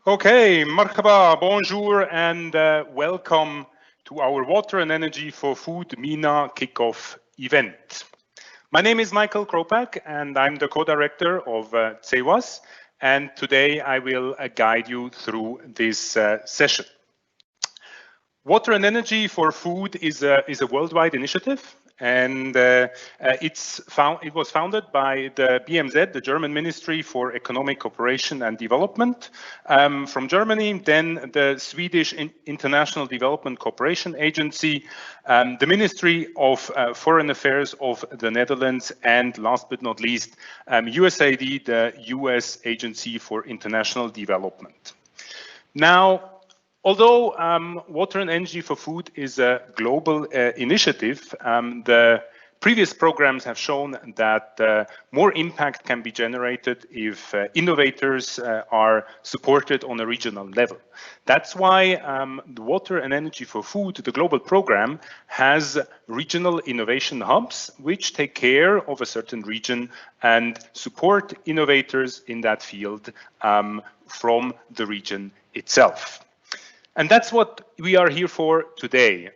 Okay, marhaba, bonjour, and welcome to our Water and Energy for Food MENA Kickoff event. My name is Michael Kropak, and I'm the co-director of CEWAS, and today I will guide you through this session. Water and Energy for Food is a worldwide initiative, and it was founded by the BMZ, the German Ministry for Economic Cooperation and Development from Germany, then the Swedish International Development Cooperation Agency, the Ministry of Foreign Affairs of the Netherlands, and last but not least, USAID, the US Agency for International Development. Now, although Water and Energy for Food is a global initiative, the previous programs have shown that more impact can be generated if innovators are supported on a regional level. That's why the Water and Energy for Food, the global program, has regional innovation hubs which take care of a certain region and support innovators in that field from the region itself. And that's what we are here for today.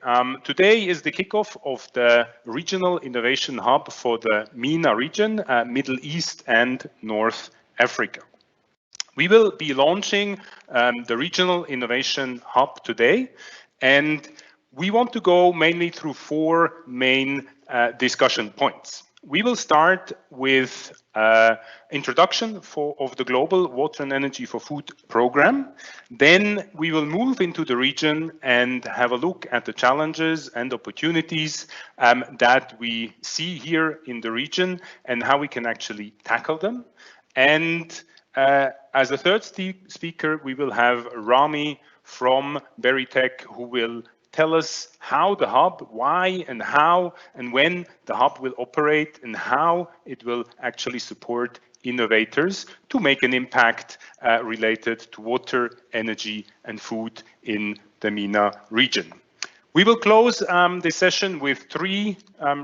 Today is the kickoff of the Regional Innovation Hub for the MENA region, Middle East and North Africa. We will be launching the Regional Innovation Hub today, and we want to go mainly through four main discussion points. We will start with introduction of the Global Water and Energy for Food program. Then we will move into the region and have a look at the challenges and opportunities that we see here in the region and how we can actually tackle them. And as a third speaker, we will have Rami from Beirut, who will tell us how the hub, why and how and when the hub will operate and how it will actually support innovators to make an impact related to water, energy and food in the MENA region. We will close this session with three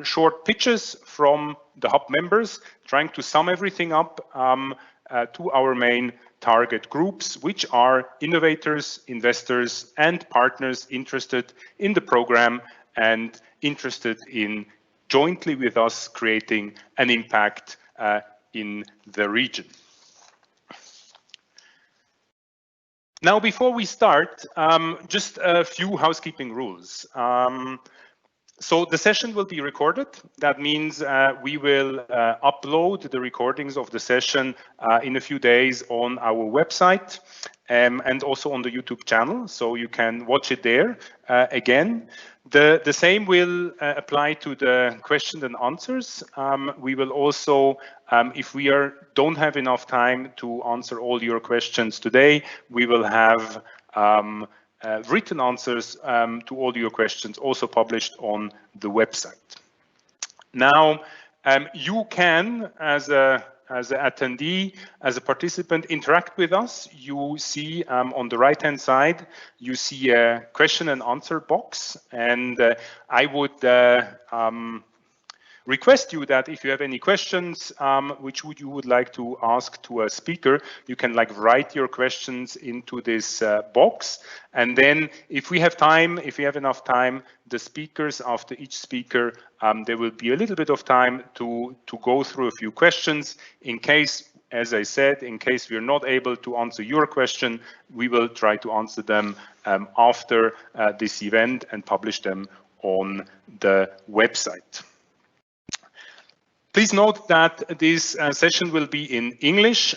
short pitches from the hub members, trying to sum everything up to our main target groups, which are innovators, investors, and partners interested in the program and interested in jointly with us creating an impact in the region. Now, before we start, just a few housekeeping rules. So the session will be recorded. That means we will upload the recordings of the session in a few days on our website and also on the YouTube channel, so you can watch it there again. The same will apply to the questions and answers. We will also, if we don't have enough time to answer all your questions today, we will have written answers to all your questions also published on the website. Now, you can, as an attendee, as a participant, interact with us. You see on the right-hand side, you see a question and answer box, and I would request you that if you have any questions which you would like to ask to a speaker, you can write your questions into this box. And then if we have time, if we have enough time, the speakers, after each speaker, there will be a little bit of time to go through a few questions. In case, as I said, in case we're not able to answer your question, we will try to answer them after this event and publish them on the website. Please note that this session will be in English.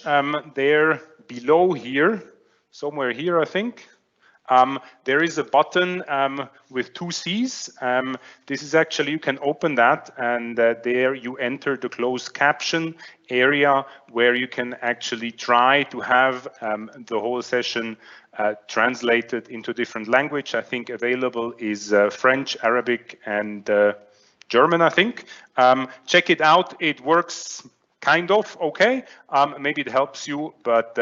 There below here, somewhere here, I think, there is a button with two C's. This is actually, you can open that, and there you enter the closed caption area where you can actually try to have the whole session translated into different language. I think available is French, Arabic, and German, I think. Check it out. It works kind of okay. Maybe it helps you, but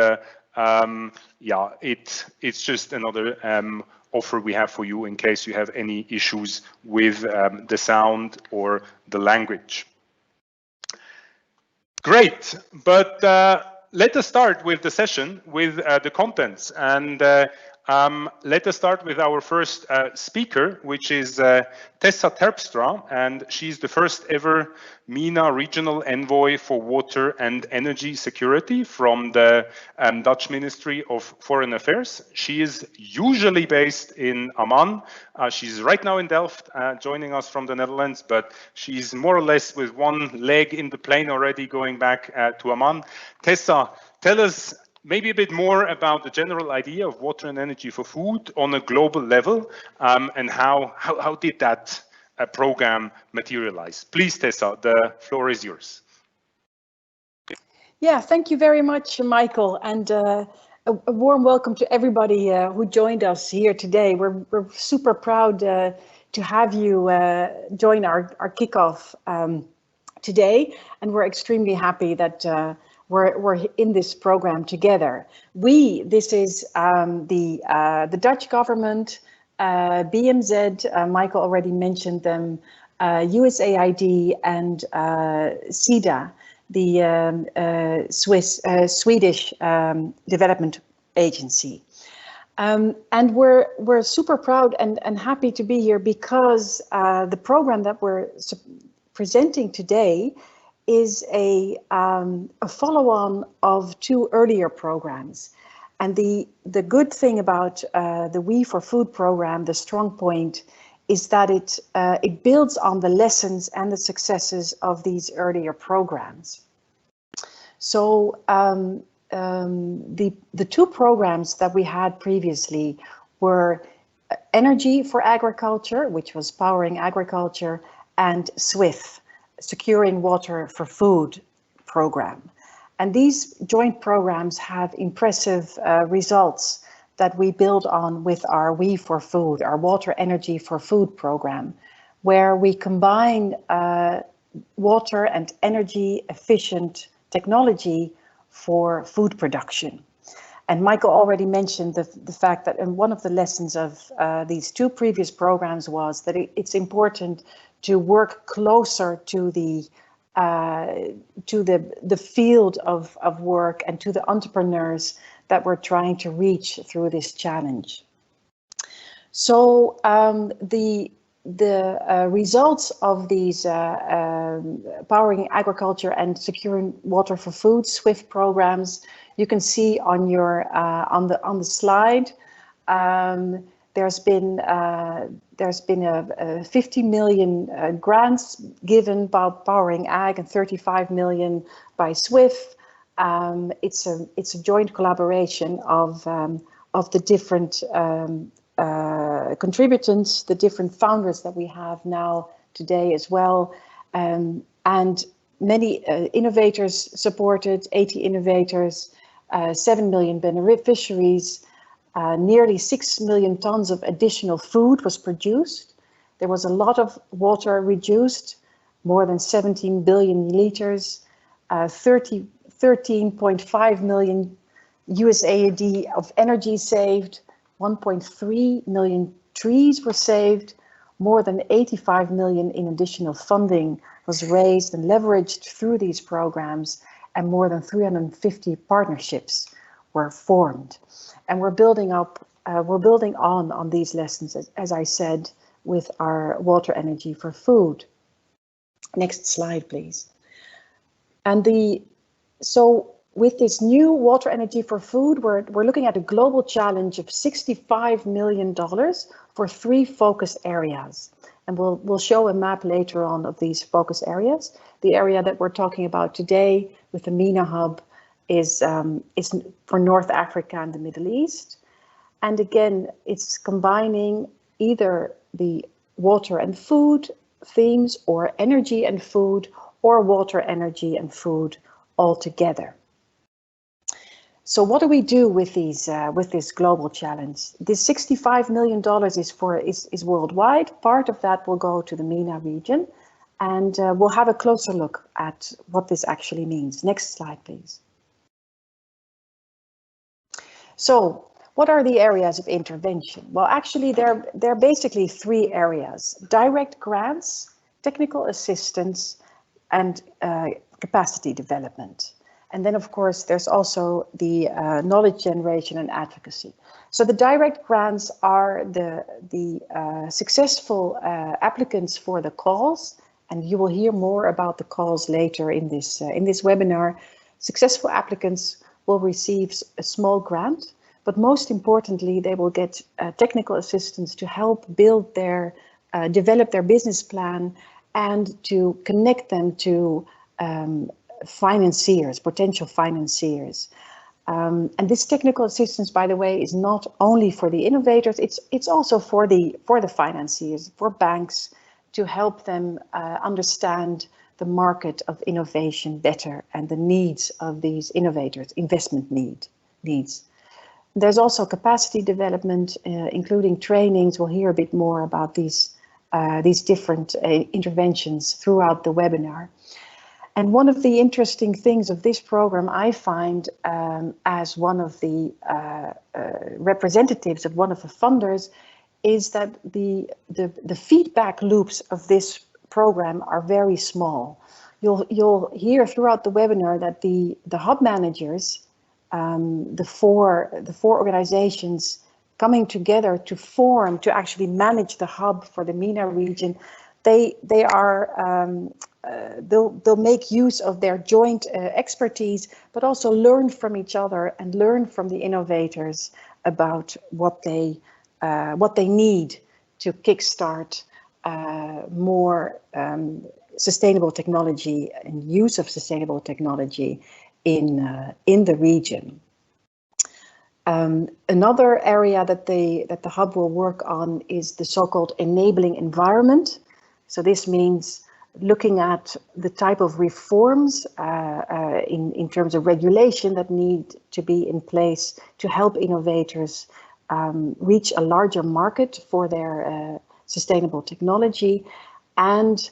yeah, it's just another offer we have for you in case you have any issues with the sound or the language. Great, but let us start with the session with the contents, and let us start with our first speaker, which is Tessa Terpstra, and she's the first ever MENA Regional Envoy for Water and Energy Security from the Dutch Ministry of Foreign Affairs. She is usually based in Amman. She's right now in Delft, joining us from the Netherlands, but she's more or less with one leg in the plane already going back to Amman. Tessa, tell us maybe a bit more about the general idea of water and energy for food on a global level, and how did that program materialize? Please, Tessa, the floor is yours. Yeah, thank you very much, Michael, and a warm welcome to everybody who joined us here today. We're super proud to have you join our kickoff today, and we're extremely happy that we're in this program together. This is the Dutch government, BMZ, Michael already mentioned them, USAID and SIDA, the Swedish Development Agency. And we're super proud and happy to be here because the program that we're presenting today is a follow-on of two earlier programs. And the good thing about the We4Food program, the strong point, is that it builds on the lessons and the successes of these earlier programs. So the two programs that we had previously were Energy for Agriculture, which was powering agriculture, and SWIFT, Securing Water for Food program. And these joint programs have impressive results that we build on with our We4Food, our Water Energy for Food program, where we combine water and energy efficient technology for food production. And Michael already mentioned the fact that, and one of the lessons of these two previous programs was that it's important to work closer to the field of work and to the entrepreneurs that we're trying to reach through this challenge. So the results of these powering agriculture and securing water for food SWIFT programs, you can see on your on the slide. There's been a 50 million grants given by Powering Ag and 35 million by SWIFT. It's a joint collaboration of the different contributors, the different founders that we have now today as well, and many innovators supported, 80 innovators, 7 million beneficiaries. Nearly 6 million tons of additional food was produced. There was a lot of water reduced, more than 17 billion liters, 13.5 million USAID of energy saved, 1.3 million trees were saved, more than 85 million in additional funding was raised and leveraged through these programs, and more than 350 partnerships were formed. And we're building on these lessons, as I said, with our water energy for food. Next slide, please. And so with this new water energy for food, we're looking at a global challenge of $65 million for 3 focus areas. And we'll show a map later on of these focus areas. The area that we're talking about today with the MENA Hub is for North Africa and the Middle East. And again, it's combining either the water and food themes or energy and food or water, energy and food all together. So what do we do with these with this global challenge? This $65 million is worldwide. Part of that will go to the MENA region, and we'll have a closer look at what this actually means. Next slide, please. So what are the areas of intervention? Well, actually, there are basically 3 areas: direct grants, technical assistance, and capacity development. And then, of course, there's also the knowledge generation and advocacy. So the direct grants are the successful applicants for the calls, and you will hear more about the calls later in this webinar. Successful applicants will receive a small grant, but most importantly, they will get technical assistance to help build their, develop their business plan and to connect them to financiers, potential financiers. And this technical assistance, by the way, is not only for the innovators, it's also for the financiers, for banks, to help them understand the market of innovation better and the needs of these innovators, investment needs. There's also capacity development, including trainings. We'll hear a bit more about these different interventions throughout the webinar. And one of the interesting things of this program, I find as one of the representatives of one of the funders, is that the feedback loops of this program are very small. You'll hear throughout the webinar that the hub managers, the four organizations coming together to actually manage the hub for the MENA region, they'll make use of their joint expertise, but also learn from each other and learn from the innovators about what they need to kickstart more sustainable technology and use of sustainable technology in the region. Another area that the hub will work on is the so-called enabling environment. So this means looking at the type of reforms in terms of regulation that need to be in place to help innovators reach a larger market for their sustainable technology, and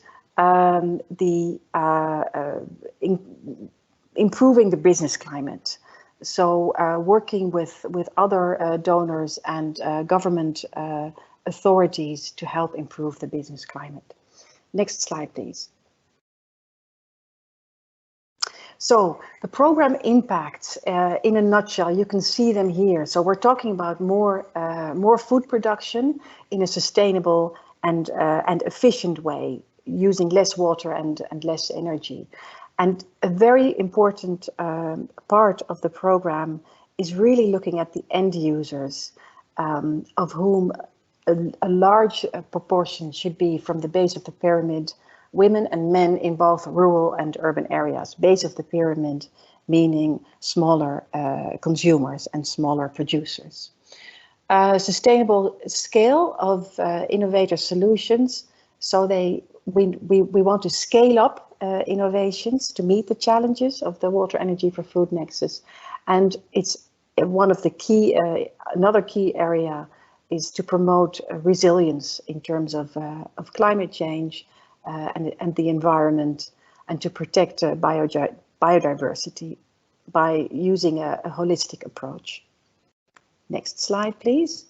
improving the business climate. So working with other donors and government authorities to help improve the business climate. Next slide, please. So the program impacts, in a nutshell, you can see them here. So we're talking about more food production in a sustainable and efficient way, using less water and less energy. And a very important part of the program is really looking at the end users, of whom a large proportion should be from the base of the pyramid, women and men in both rural and urban areas. Base of the pyramid meaning smaller consumers and smaller producers. Sustainable scale of innovator solutions. So we want to scale up innovations to meet the challenges of the water, energy for food nexus. And it's one of the key, another key area is to promote resilience in terms of climate change and the environment, and to protect biodiversity by using a holistic approach. Next slide, please.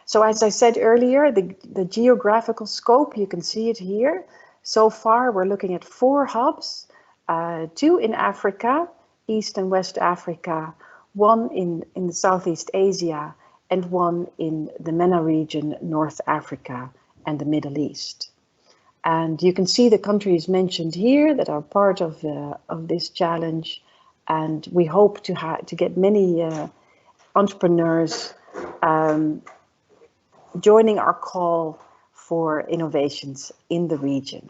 So as I said earlier, the geographical scope, you can see it here. So far, we're looking at 4 hubs, 2 in Africa, East and West Africa, 1 in Southeast Asia, and 1 in the MENA region, North Africa and the Middle East. And you can see the countries mentioned here that are part of this challenge. And we hope to get many entrepreneurs joining our call for innovations in the region.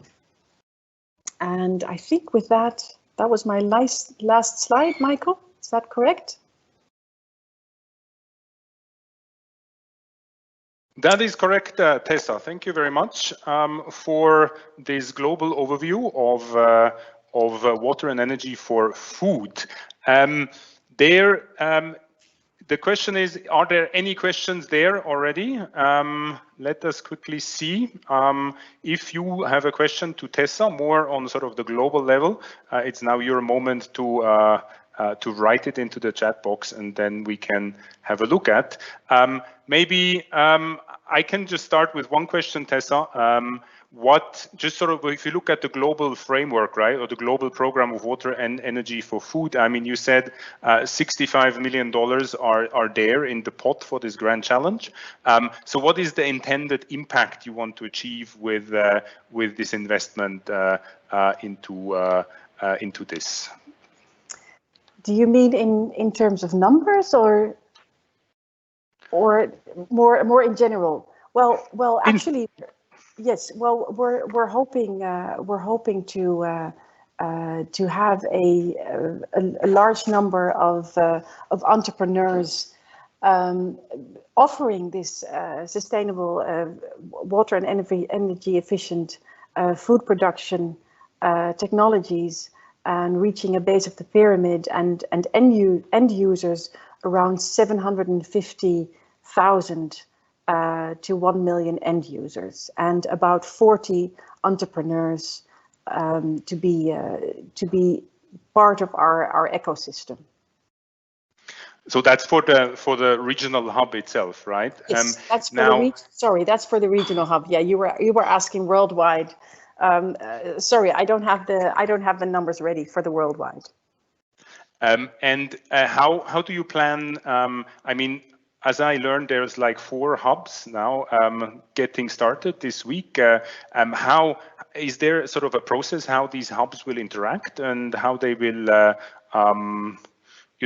And I think with that was my last slide, Michael. Is that correct? That is correct, Tessa. Thank you very much for this global overview of water and energy for food. The question is, are there any questions there already? Let us quickly see. If you have a question to Tessa, more on sort of the global level, it's now your moment to write it into the chat box, and then we can have a look at. Maybe I can just start with one question, Tessa. what, just sort of, if you look at the global framework, right, or the global program of water and energy for food, I mean, you said $65 million are there in the pot for this grand challenge. So what is the intended impact you want to achieve with this investment into this? Do you mean in terms of numbers or more in general? Well, actually, yes. Well, we're hoping to have a large number of entrepreneurs offering this sustainable water and energy efficient food production technologies, and reaching a base of the pyramid and end users around 750,000 to 1 million end users, and about 40 entrepreneurs to be part of our ecosystem. So that's for the regional hub itself, right? Yes, that's for that's for the regional hub. Yeah, you were asking worldwide. Sorry, I don't have the numbers ready for the worldwide. And how do you plan? I mean, as I learned, there's like 4 hubs now getting started this week. How is there sort of a process how these hubs will interact and how they will,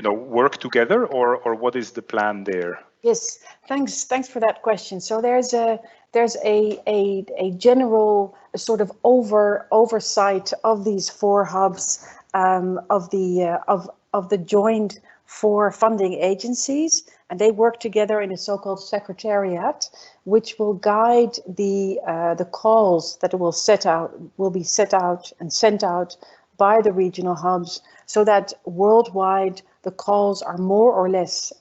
work together, or what is the plan there? Yes, thanks for that question. So there's a general sort of oversight of these 4 hubs of the joint 4 funding agencies, and they work together in a so-called secretariat, which will guide the calls that will be set out and sent out by the regional hubs, so that worldwide the calls are more or less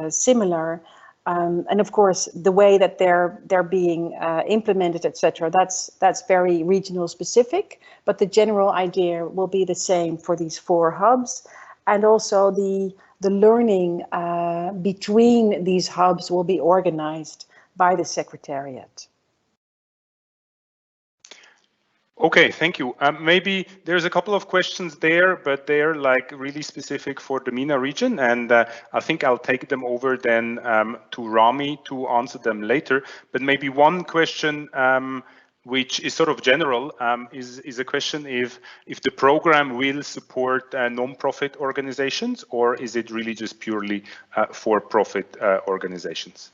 similar. And of course, the way that they're being implemented, etc., that's very regional specific. But the general idea will be the same for these 4 hubs, and also the learning between these hubs will be organized by the secretariat. Okay, thank you. Maybe there's a couple of questions there, but they're like really specific for the MENA region, and I think I'll take them over then to Rami to answer them later. But maybe one question which is sort of general is a question if the program will support non-profit organizations, or is it really just purely for-profit organizations?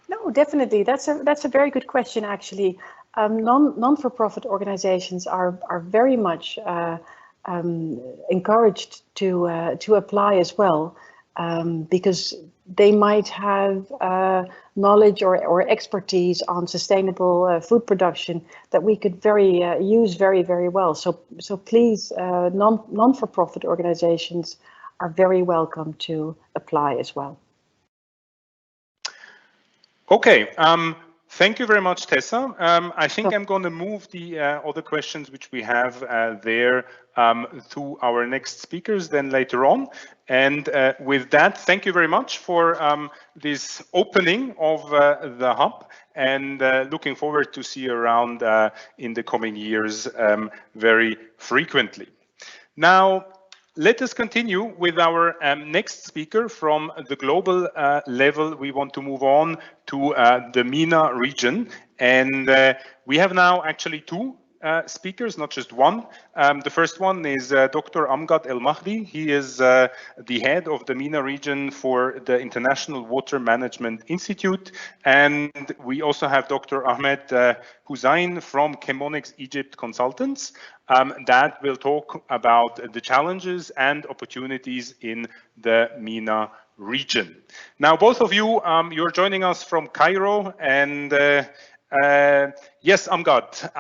No, definitely. That's a very good question, actually. Non-for-profit organizations are very much encouraged to apply as well, because they might have knowledge or expertise on sustainable food production that we could use very well. So please, non-for-profit organizations are very welcome to apply as well. Okay. Thank you very much, Tessa. I think I'm going to move the other questions which we have there to our next speakers then later on. And with that, thank you very much for this opening of the hub, and looking forward to see you around in the coming years very frequently. Now, let us continue with our next speaker from the global level. We want to move on to the MENA region, and we have now actually 2 speakers, not just one. The first one is Dr. Amgad El Mahdi. He is the head of the MENA region for the International Water Management Institute. And we also have Dr. Ahmed Hussain from Chemonix Egypt Consultants that will talk about the challenges and opportunities in the MENA region. Now, both of you, you're joining us from Cairo, and yes, Amgad,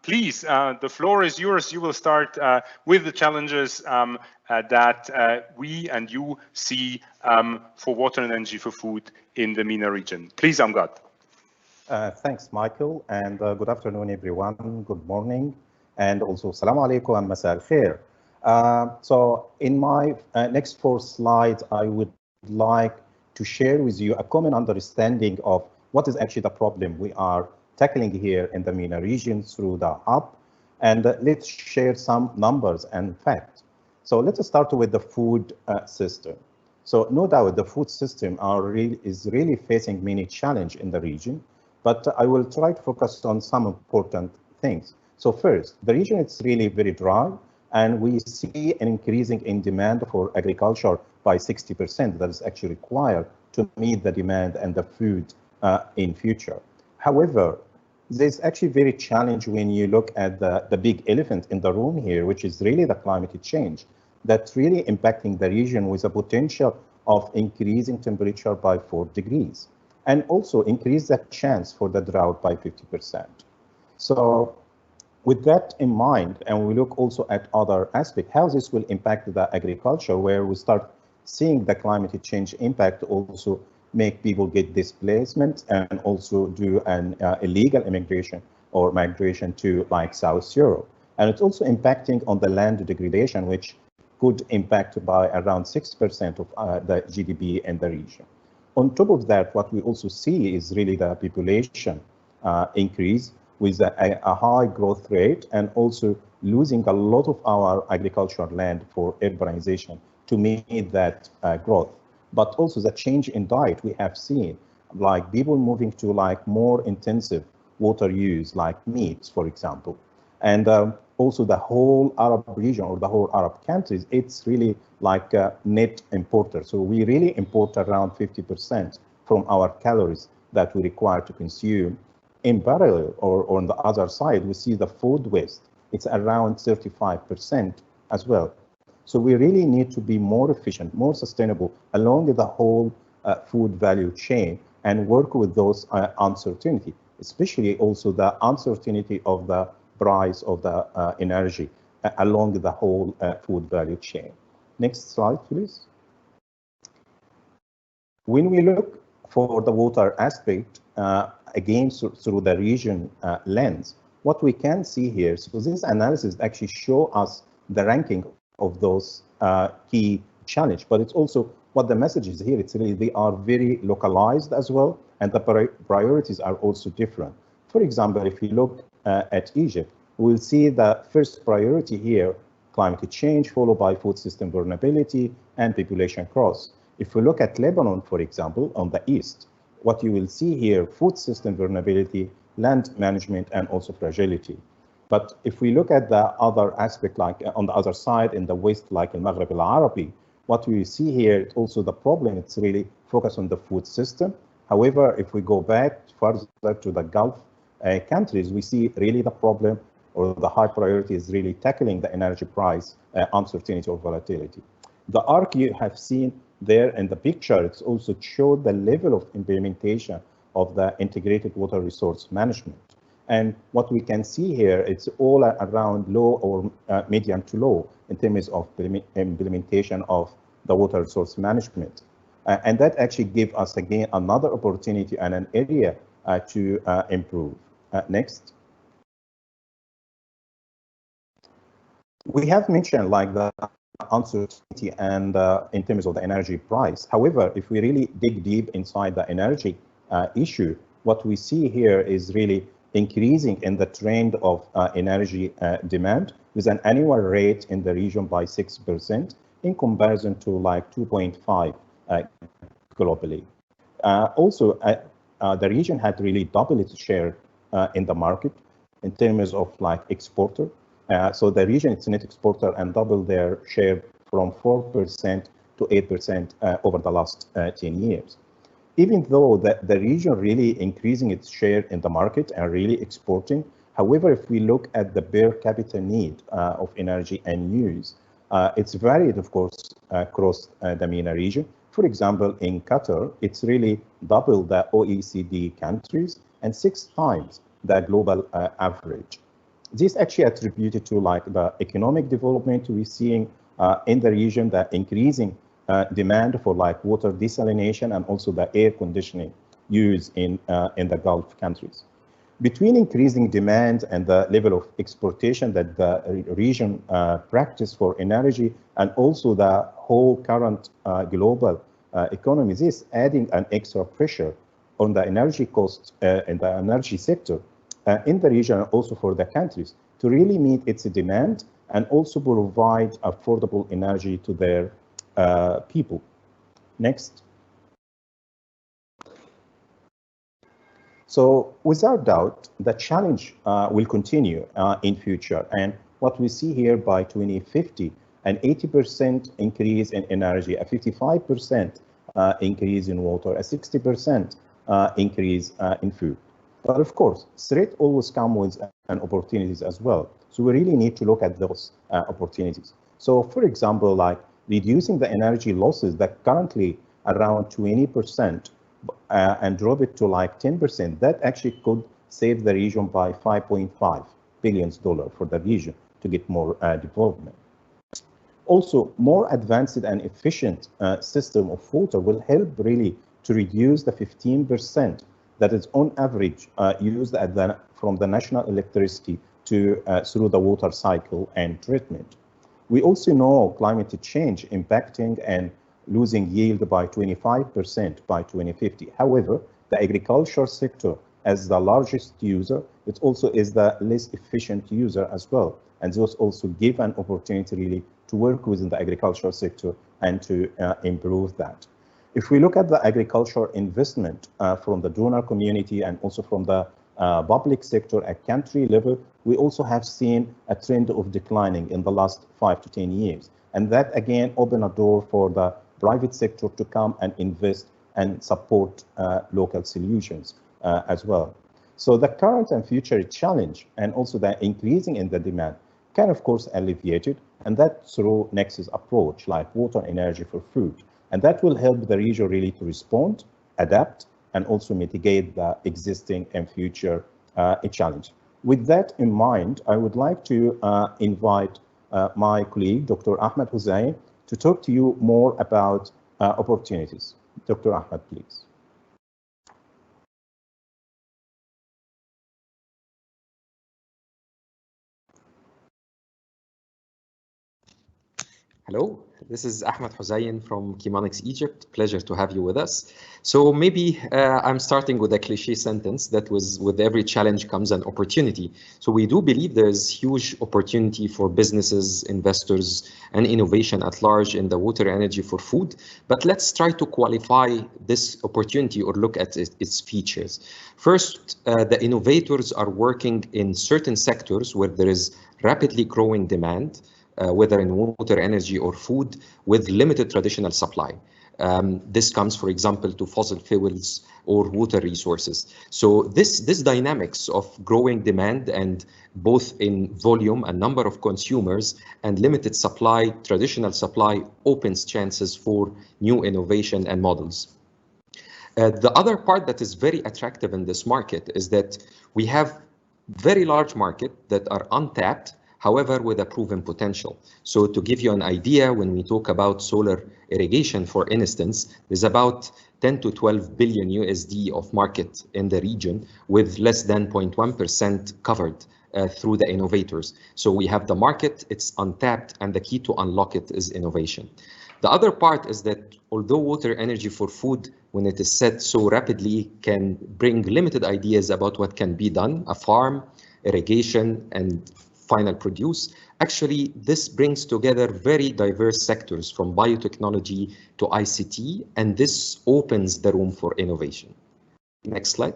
please, the floor is yours. You will start with the challenges that we and you see for water and energy for food in the MENA region. Please, Amgad. Thanks, Michael, and good afternoon, everyone. Good morning, and also Assalamu alaikum and Masa al-Khair. So in my next 4 slides, I would like to share with you a common understanding of what is actually the problem we are tackling here in the MENA region through the hub. And let's share some numbers and facts. So let's start with the food system. So no doubt the food system is really facing many challenges in the region, but I will try to focus on some important things. So first, the region is really very dry, and we see an increasing in demand for agriculture by 60% that is actually required to meet the demand and the food in future. However, there's actually very challenge when you look at the big elephant in the room here, which is really the climate change that's really impacting the region with a potential of increasing temperature by 4 degrees and also increase the chance for the drought by 50%. So with that in mind, and we look also at other aspects, how this will impact the agriculture, where we start seeing the climate change impact also make people get displacement and also do an illegal immigration or migration to like South Europe. And it's also impacting on the land degradation, which could impact by around 6% of the GDP in the region. On top of that, what we also see is really the population increase with a high growth rate and also losing a lot of our agricultural land for urbanization to meet that growth. But also the change in diet we have seen, like people moving to like more intensive water use, like meats, for example. And also the whole Arab region or the whole Arab countries, it's really like a net importer. So we really import around 50% from our calories that we require to consume. In parallel, or on the other side, we see the food waste. It's around 35% as well. So we really need to be more efficient, more sustainable along the whole food value chain and work with those uncertainty, especially also the uncertainty of the price of the energy along the whole food value chain. Next slide, please. When we look for the water aspect, again, through the region lens, what we can see here, so this analysis actually show us the ranking of those key challenge, but it's also what the message is here. It's really they are very localized as well, and the priorities are also different. For example, if you look at Egypt, we'll see the first priority here, climate change, followed by food system vulnerability and population growth. If we look at Lebanon, for example, on the east, what you will see here, food system vulnerability, land management, and also fragility. But if we look at the other aspect, like on the other side in the west, like in Maghreb al-Arabi, what we see here, it's also the problem, it's really focused on the food system. However, if we go back further to the Gulf countries, we see really the problem or the high priority is really tackling the energy price uncertainty or volatility. The arc you have seen there in the picture, it's also showed the level of implementation of the integrated water resource management. And what we can see here, it's all around low or medium to low in terms of implementation of the water resource management. And that actually gives us, again, another opportunity and an area to improve. Next. We have mentioned like the uncertainty and in terms of the energy price. However, if we really dig deep inside the energy issue, what we see here is really increasing in the trend of energy demand with an annual rate in the region by 6% in comparison to like 2.5 globally. Also, the region had really doubled its share in the market in terms of like exporter. So the region is a net exporter and doubled their share from 4% to 8% over the last 10 years. Even though the region really increasing its share in the market and really exporting, however, if we look at the per capita need of energy and use, it's varied, of course, across the MENA region. For example, in Qatar, it's really double the OECD countries and 6 times the global average. This actually attributed to like the economic development we're seeing in the region, the increasing demand for like water desalination and also the air conditioning use in the Gulf countries. Between increasing demand and the level of exportation that the region practice for energy and also the whole current global economy, this adding an extra pressure on the energy costs in the energy sector in the region, and also for the countries, to really meet its demand and also provide affordable energy to their people. Next. So without doubt, the challenge will continue in future. And what we see here by 2050, an 80% increase in energy, a 55% increase in water, a 60% increase in food. But of course, threat always come with opportunities as well. So we really need to look at those opportunities. So for example, like reducing the energy losses that currently around 20% and drop it to like 10%, that actually could save the region by $5.5 billion for the region to get more development. Also, more advanced and efficient system of water will help really to reduce the 15% that is on average used from the national electricity to through the water cycle and treatment. We also know climate change impacting and losing yield by 25% by 2050. However, the agriculture sector, as the largest user, it also is the least efficient user as well. And those also give an opportunity really to work within the agricultural sector and to improve that. If we look at the agriculture investment from the donor community and also from the public sector at country level, we also have seen a trend of declining in the last 5 to 10 years. And that again opened a door for the private sector to come and invest and support local solutions as well. So the current and future challenge and also the increasing in the demand can of course alleviate it, and that through nexus approach like water, energy for food. And that will help the region really to respond, adapt, and also mitigate the existing and future challenge. With that in mind, I would like to invite my colleague, Dr. Ahmed Hussein, to talk to you more about opportunities. Dr. Ahmed, please. Hello, this is Ahmed Hussein from Chemonics Egypt. Pleasure to have you with us. So maybe I'm starting with a cliche sentence that was with every challenge comes an opportunity. So we do believe there's huge opportunity for businesses, investors, and innovation at large in the water energy for food. But let's try to qualify this opportunity or look at its features. First, the innovators are working in certain sectors where there is rapidly growing demand, whether in water, energy, or food, with limited traditional supply. This comes, for example, to fossil fuels or water resources. So this dynamics of growing demand and both in volume and number of consumers and limited supply, traditional supply, opens chances for new innovation and models. The other part that is very attractive in this market is that we have very large market that are untapped, however, with a proven potential. So to give you an idea, when we talk about solar irrigation, for instance, there's about 10 to 12 billion USD of market in the region with less than 0.1% covered through the innovators. So we have the market, it's untapped, and the key to unlock it is innovation. The other part is that although water energy for food, when it is set so rapidly, can bring limited ideas about what can be done, a farm, irrigation, and final produce. Actually, this brings together very diverse sectors from biotechnology to ICT, and this opens the room for innovation. Next slide.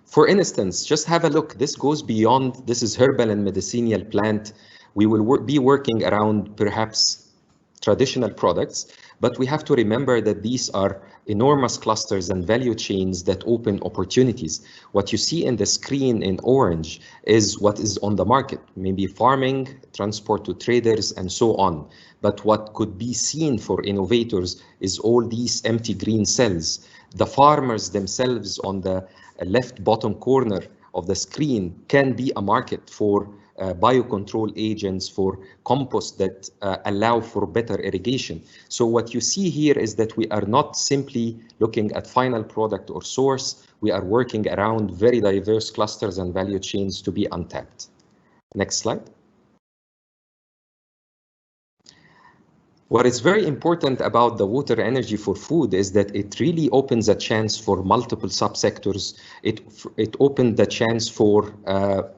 For instance, just have a look. This goes beyond, this is herbal and medicinal plant. We will be working around perhaps traditional products, but we have to remember that these are enormous clusters and value chains that open opportunities. What you see in the screen in orange is what is on the market, maybe farming, transport to traders, and so on. But what could be seen for innovators is all these empty green cells. The farmers themselves on the left bottom corner of the screen can be a market for biocontrol agents, for compost that allow for better irrigation. So what you see here is that we are not simply looking at final product or source. We are working around very diverse clusters and value chains to be untapped. Next slide. What is very important about the water energy for food is that it really opens a chance for multiple subsectors. It opened the chance for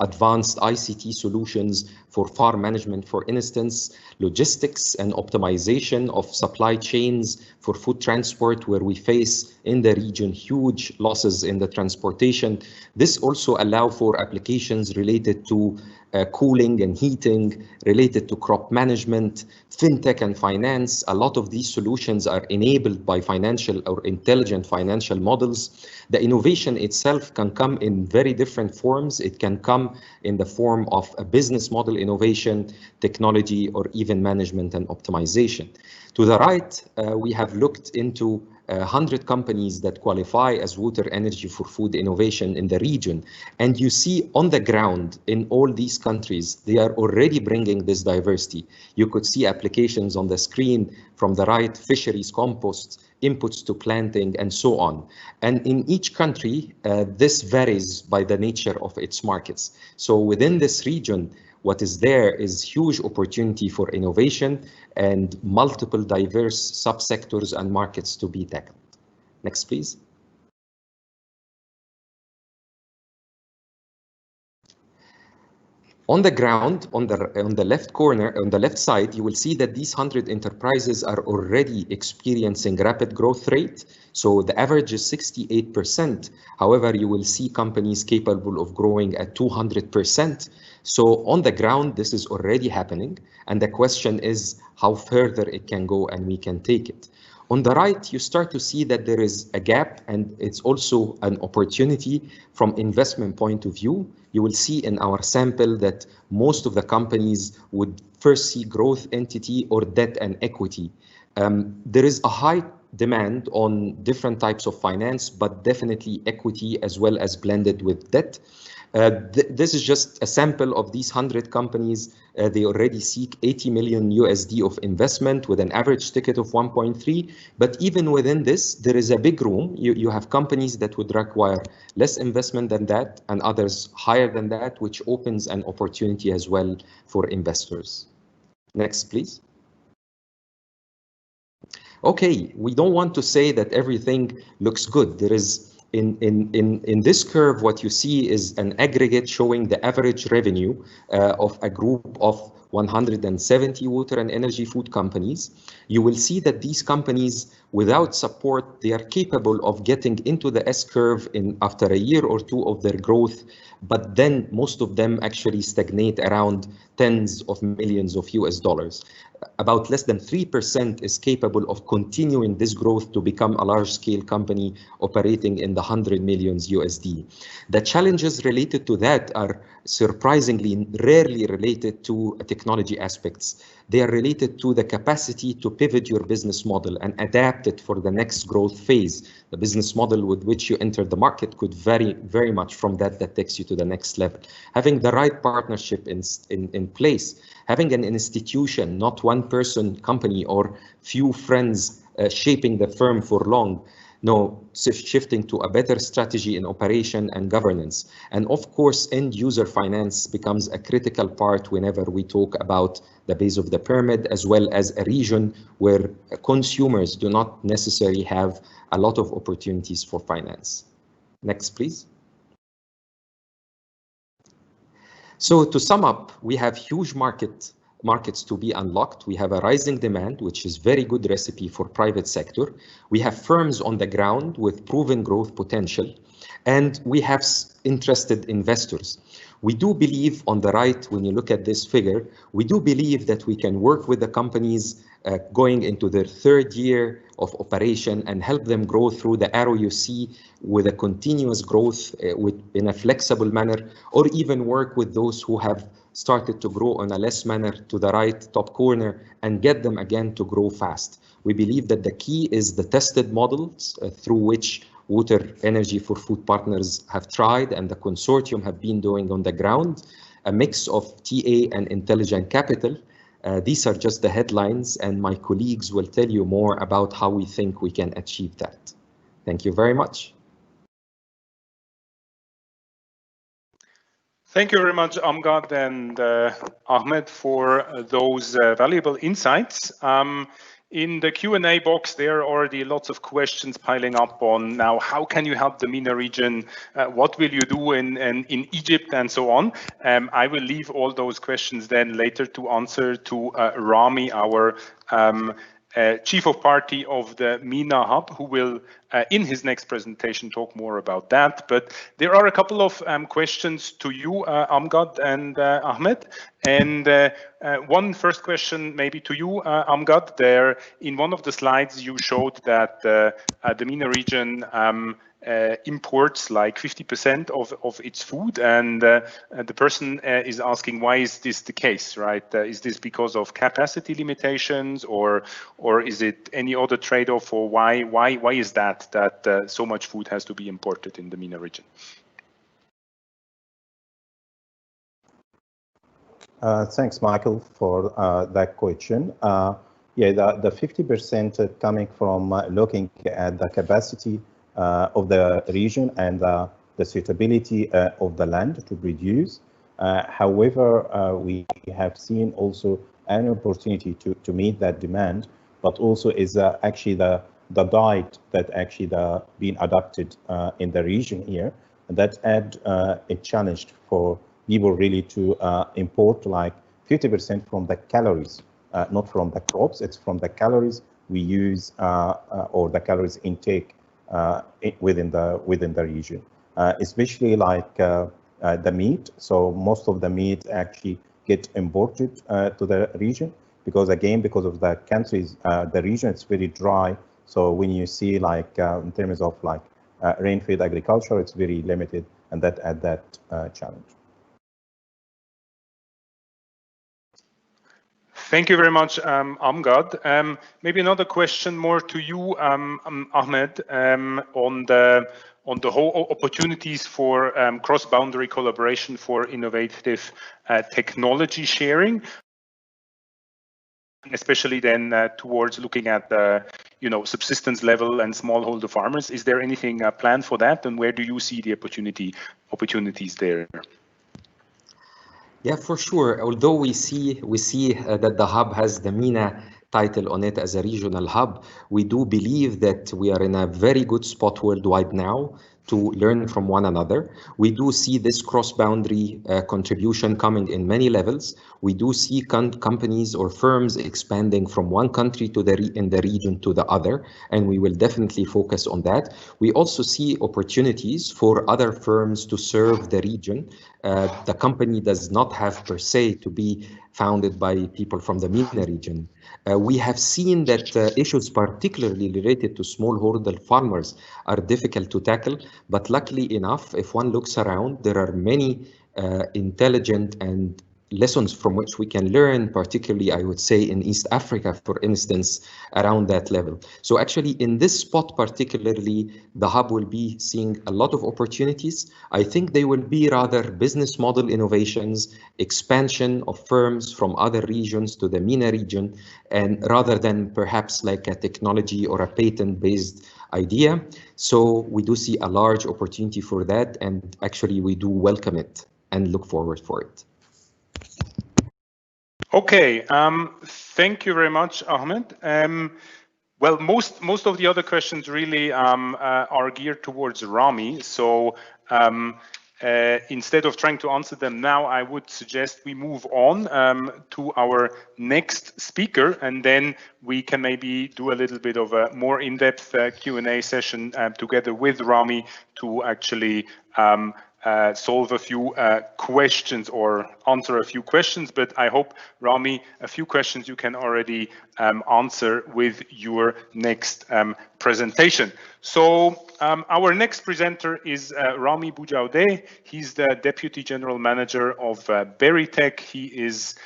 advanced ICT solutions for farm management, for instance, logistics and optimization of supply chains for food transport, where we face in the region huge losses in the transportation. This also allows for applications related to cooling and heating, related to crop management, fintech and finance. A lot of these solutions are enabled by financial or intelligent financial models. The innovation itself can come in very different forms. It can come in the form of a business model innovation, technology, or even management and optimization. To the right, we have looked into 100 companies that qualify as water energy for food innovation in the region. And you see on the ground in all these countries, they are already bringing this diversity. You could see applications on the screen from the right, fisheries, compost, inputs to planting, and so on. And in each country, this varies by the nature of its markets. So within this region, what is there is huge opportunity for innovation and multiple diverse subsectors and markets to be tackled. Next, please. On the ground, on the left corner, on the left side, you will see that these 100 enterprises are already experiencing rapid growth rate. So the average is 68%. However, you will see companies capable of growing at 200%. So on the ground, this is already happening. And the question is how further it can go and we can take it. On the right, you start to see that there is a gap, and it's also an opportunity from investment point of view. You will see in our sample that most of the companies would first see growth entity or debt and equity. There is a high demand on different types of finance, but definitely equity as well as blended with debt. This is just a sample of these 100 companies. They already seek 80 million USD of investment with an average ticket of 1.3. But even within this, there is a big room. You have companies that would require less investment than that and others higher than that, which opens an opportunity as well for investors. Next, please. Okay, we don't want to say that everything looks good. There is in this curve, what you see is an aggregate showing the average revenue of a group of 170 water and energy food companies. You will see that these companies, without support, they are capable of getting into the S-curve after a year or two of their growth, but then most of them actually stagnate around tens of millions of US dollars. About less than 3% is capable of continuing this growth to become a large-scale company operating in the 100 millions USD. The challenges related to that are surprisingly rarely related to technology aspects. They are related to the capacity to pivot your business model and adapt it for the next growth phase. The business model with which you enter the market could vary very much from that takes you to the next level. Having the right partnership in place, having an institution, not one person company or few friends shaping the firm for long. No, shifting to a better strategy in operation and governance. And of course, end user finance becomes a critical part whenever we talk about the base of the pyramid, as well as a region where consumers do not necessarily have a lot of opportunities for finance. Next, please. So to sum up, we have huge markets to be unlocked. We have a rising demand, which is very good recipe for private sector. We have firms on the ground with proven growth potential, and we have interested investors. We do believe on the right, when you look at this figure, we do believe that we can work with the companies going into their third year of operation and help them grow through the arrow you see with a continuous growth in a flexible manner, or even work with those who have started to grow on a less manner to the right top corner and get them again to grow fast. We believe that the key is the tested models through which Water Energy for Food partners have tried and the consortium have been doing on the ground, a mix of TA and intelligent capital. These are just the headlines, and my colleagues will tell you more about how we think we can achieve that. Thank you very much. Thank you very much, Amgad and Ahmed, for those valuable insights. In the Q&A box, there are already lots of questions piling up on now, how can you help the MENA region? What will you do in Egypt and so on? I will leave all those questions then later to answer to Rami, our Chief of Party of the MENA Hub, who will, in his next presentation, talk more about that. But there are a couple of questions to you, Amgad and Ahmed. And one first question maybe to you, Amgad. There, in one of the slides, you showed that the MENA region imports like 50% of its food, and the person is asking, why is this the case, right? Is this because of capacity limitations, or is it any other trade-off, or why is that so much food has to be imported in the MENA region? Thanks, Michael, for that question. Yeah, the 50% coming from looking at the capacity of the region and the suitability of the land to produce. However, we have seen also an opportunity to meet that demand, but also is actually the diet that actually being adopted in the region here, that add a challenge for people really to import like 50% from the calories, not from the crops, it's from the calories we use or the calories intake within the region, especially like the meat. So most of the meat actually get imported to the region because of the countries, the region, it's very dry. So when you see like in terms of like rain-fed agriculture, it's very limited, and that add that challenge. Thank you very much, Amgad. Maybe another question more to you, Ahmed, on the whole opportunities for cross-boundary collaboration for innovative technology sharing, especially then towards looking at the subsistence level and smallholder farmers. Is there anything planned for that, and where do you see the opportunities there? Yeah, for sure. Although we see that the hub has the MENA title on it as a regional hub, we do believe that we are in a very good spot worldwide now to learn from one another. We do see this cross-boundary contribution coming in many levels. We do see companies or firms expanding from one country in the region to the other, and we will definitely focus on that. We also see opportunities for other firms to serve the region. The company does not have per se to be founded by people from the MENA region. We have seen that issues particularly related to smallholder farmers are difficult to tackle, but luckily enough, if one looks around, there are many intelligent and lessons from which we can learn, particularly, I would say, in East Africa, for instance, around that level. So actually, in this spot particularly, the hub will be seeing a lot of opportunities. I think they will be rather business model innovations, expansion of firms from other regions to the MENA region, and rather than perhaps like a technology or a patent-based idea. So we do see a large opportunity for that, and actually we do welcome it and look forward for it. Okay, thank you very much, Ahmed. Well, most of the other questions really are geared towards Rami. So instead of trying to answer them now, I would suggest we move on to our next speaker, and then we can maybe do a little bit of a more in-depth Q&A session together with Rami to actually solve a few questions or answer a few questions. But I hope, Rami, a few questions you can already answer with your next presentation. So our next presenter is Rami Boujaudeh. He's the Deputy General Manager of Beirut. He is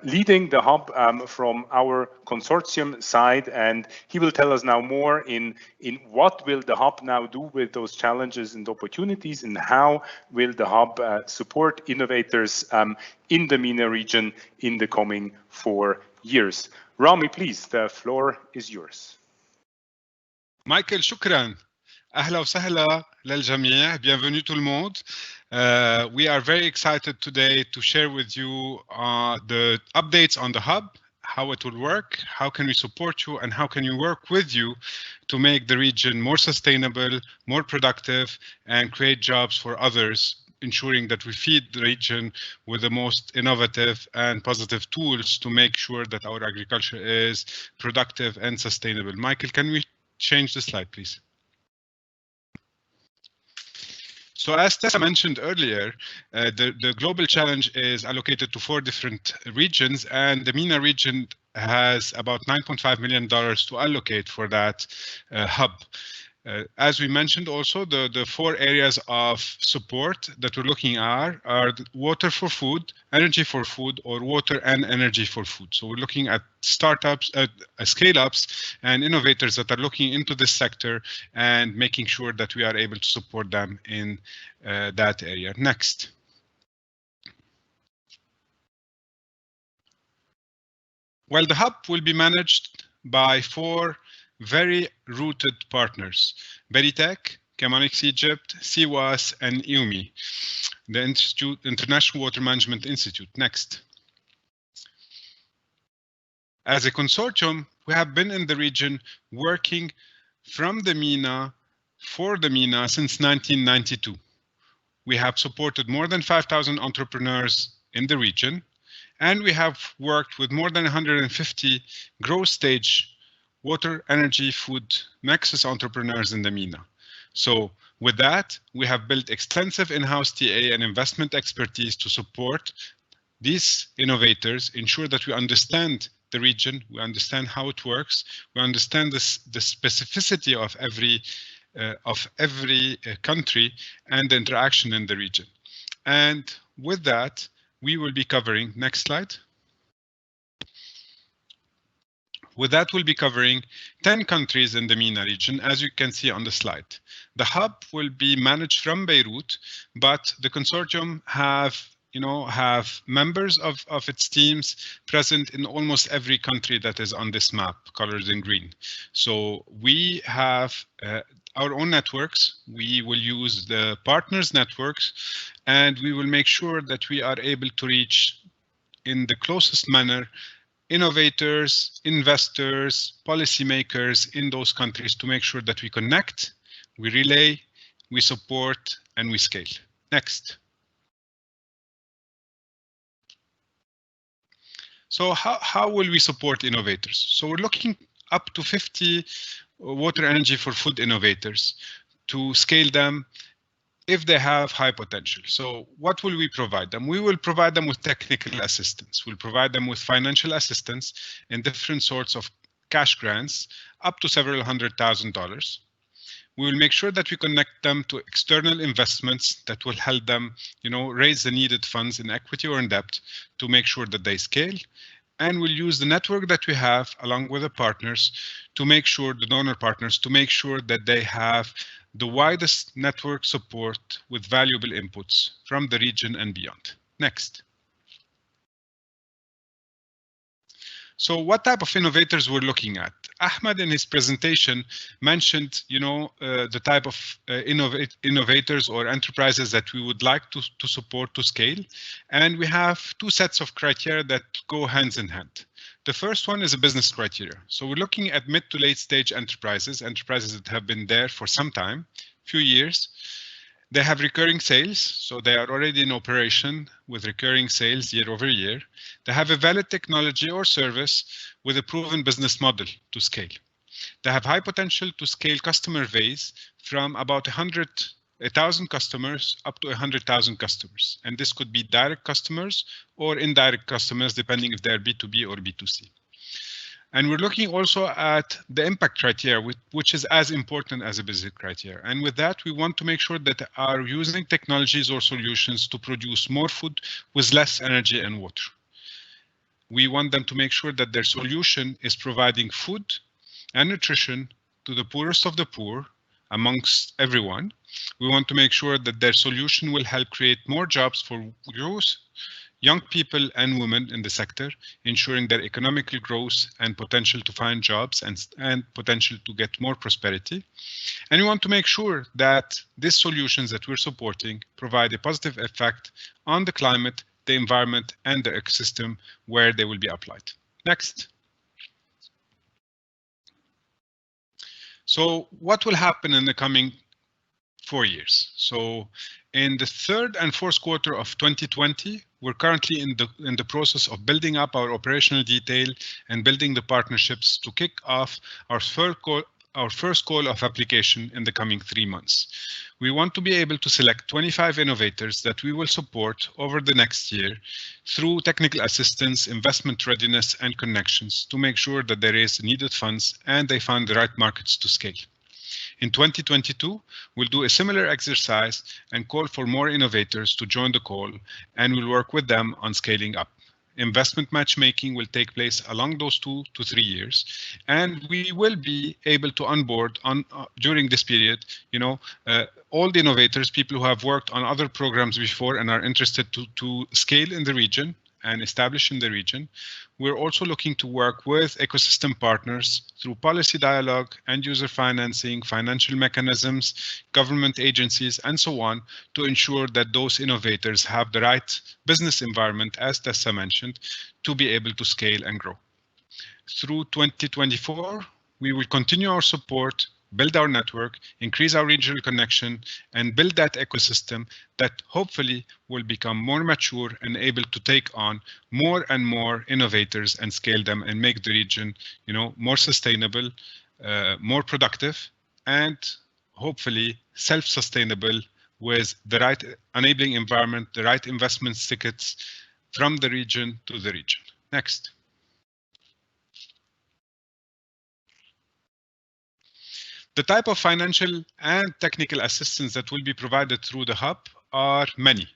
leading the hub from our consortium side, and he will tell us now more in what will the hub now do with those challenges and opportunities, and how will the hub support innovators in the MENA region in the coming 4 years. Rami, please, the floor is yours. Michael, shukran. أهلا وسهلا للجميع. Bienvenue tout le monde. We are very excited today to share with you the updates on the hub, how it will work, how can we support you, and how can we work with you to make the region more sustainable, more productive, and create jobs for others, ensuring that we feed the region with the most innovative and positive tools to make sure that our agriculture is productive and sustainable. Michael, can we change the slide, please? So as Tessa mentioned earlier, the global challenge is allocated to 4 different regions, and the MENA region has about $9.5 million to allocate for that hub. As we mentioned also, the 4 areas of support that we're looking at are water for food, energy for food, or water and energy for food. So we're looking at startups, scale-ups, and innovators that are looking into this sector and making sure that we are able to support them in that area. Next. Well, the hub will be managed by 4 very rooted partners: Beritech, Chemonix Egypt, CWAS, and IUMI, the International Water Management Institute. Next. As a consortium, we have been in the region working from the MENA for the MENA since 1992. We have supported more than 5,000 entrepreneurs in the region, and we have worked with more than 150 growth stage water, energy, food, nexus entrepreneurs in the MENA. So with that, we have built extensive in-house TA and investment expertise to support these innovators, ensure that we understand the region, we understand how it works, we understand the specificity of every country and the interaction in the region. And with that, we will be covering, next slide. With that, we'll be covering 10 countries in the MENA region, as you can see on the slide. The hub will be managed from Beirut, but the consortium have members of its teams present in almost every country that is on this map, colored in green. So we have our own networks. We will use the partners' networks, and we will make sure that we are able to reach in the closest manner innovators, investors, policymakers in those countries to make sure that we connect, we relay, we support, and we scale. Next. So how will we support innovators? So we're looking up to 50 water energy for food innovators to scale them if they have high potential. So what will we provide them? We will provide them with technical assistance. We'll provide them with financial assistance in different sorts of cash grants, up to several $100,000. We will make sure that we connect them to external investments that will help them, raise the needed funds in equity or in debt to make sure that they scale. And we'll use the network that we have along with the partners to make sure, the donor partners, to make sure that they have the widest network support with valuable inputs from the region and beyond. Next. So what type of innovators we're looking at? Ahmed in his presentation mentioned, the type of innovators or enterprises that we would like to support to scale. And we have 2 sets of criteria that go hands in hand. The first one is a business criteria. So we're looking at mid to late stage enterprises that have been there for some time, few years. They have recurring sales, so they are already in operation with recurring sales year over year. They have a valid technology or service with a proven business model to scale. They have high potential to scale customer base from about 1,000 customers up to 100,000 customers. And this could be direct customers or indirect customers, depending if they're B2B or B2C. And we're looking also at the impact criteria, which is as important as a business criteria. And with that, we want to make sure that they are using technologies or solutions to produce more food with less energy and water. We want them to make sure that their solution is providing food and nutrition to the poorest of the poor amongst everyone. We want to make sure that their solution will help create more jobs for young people and women in the sector, ensuring their economical growth and potential to find jobs and potential to get more prosperity. And we want to make sure that these solutions that we're supporting provide a positive effect on the climate, the environment, and the ecosystem where they will be applied. Next. So what will happen in the coming 4 years? So in the third and fourth quarter of 2020, we're currently in the process of building up our operational detail and building the partnerships to kick off our first call of application in the coming 3 months. We want to be able to select 25 innovators that we will support over the next year through technical assistance, investment readiness, and connections to make sure that they raise needed funds and they find the right markets to scale. In 2022, we'll do a similar exercise and call for more innovators to join the call, and we'll work with them on scaling up. Investment matchmaking will take place along those 2 to 3 years, and we will be able to onboard during this period, all the innovators, people who have worked on other programs before and are interested to scale in the region and establish in the region. We're also looking to work with ecosystem partners through policy dialogue, end user financing, financial mechanisms, government agencies, and so on, to ensure that those innovators have the right business environment, as Tessa mentioned, to be able to scale and grow. Through 2024, we will continue our support, build our network, increase our regional connection, and build that ecosystem that hopefully will become more mature and able to take on more and more innovators and scale them and make the region, more sustainable, more productive, and hopefully self-sustainable with the right enabling environment, the right investment tickets from the region to the region. Next. The type of financial and technical assistance that will be provided through the hub are many.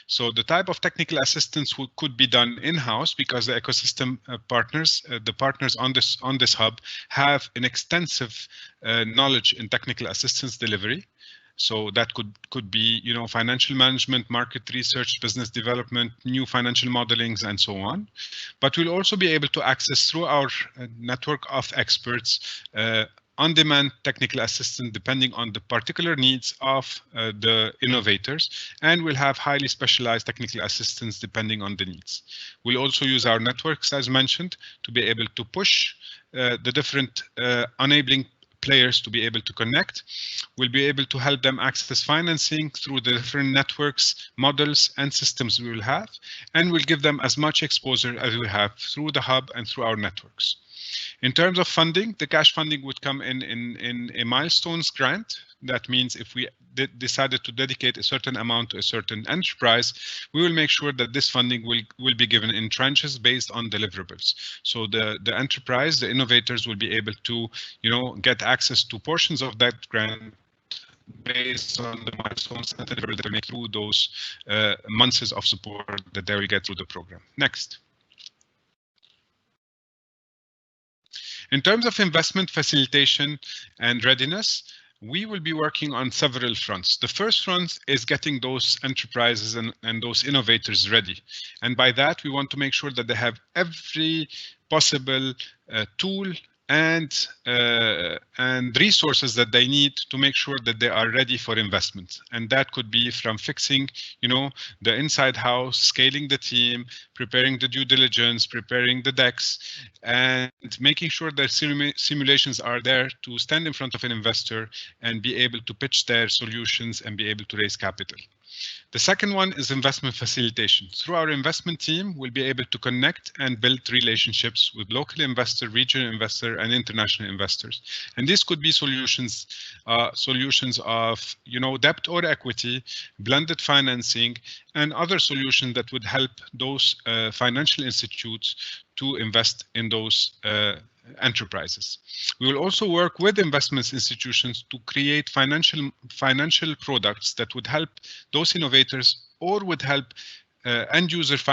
So the type of technical assistance could be done in-house because the ecosystem partners, the partners on this hub, have an extensive knowledge in technical assistance delivery. So that could be, financial management, market research, business development, new financial modelings, and so on. But we'll also be able to access through our network of experts on-demand technical assistance depending on the particular needs of the innovators, and we'll have highly specialized technical assistance depending on the needs. We'll also use our networks, as mentioned, to be able to push the different enabling players to be able to connect. We'll be able to help them access financing through the different networks, models, and systems we will have, and we'll give them as much exposure as we have through the hub and through our networks. In terms of funding, the cash funding would come in a milestones grant. That means if we decided to dedicate a certain amount to a certain enterprise, we will make sure that this funding will be given in tranches based on deliverables. So the enterprise, the innovators will be able to, get access to portions of that grant based on the milestones and deliverables that they make through those months of support that they will get through the program. Next. In terms of investment facilitation and readiness, we will be working on several fronts. The first front is getting those enterprises and those innovators ready. And by that, we want to make sure that they have every possible tool and resources that they need to make sure that they are ready for investment. And that could be from fixing, the inside house, scaling the team, preparing the due diligence, preparing the decks, and making sure that simulations are there to stand in front of an investor and be able to pitch their solutions and be able to raise capital. The second one is investment facilitation. Through our investment team, we'll be able to connect and build relationships with local investor, regional investor, and international investors. And this could be solutions of, debt or equity, blended financing, and other solutions that would help those financial institutes to invest in those enterprises. We will also work with investment institutions to create financial products that would help those innovators or would help end users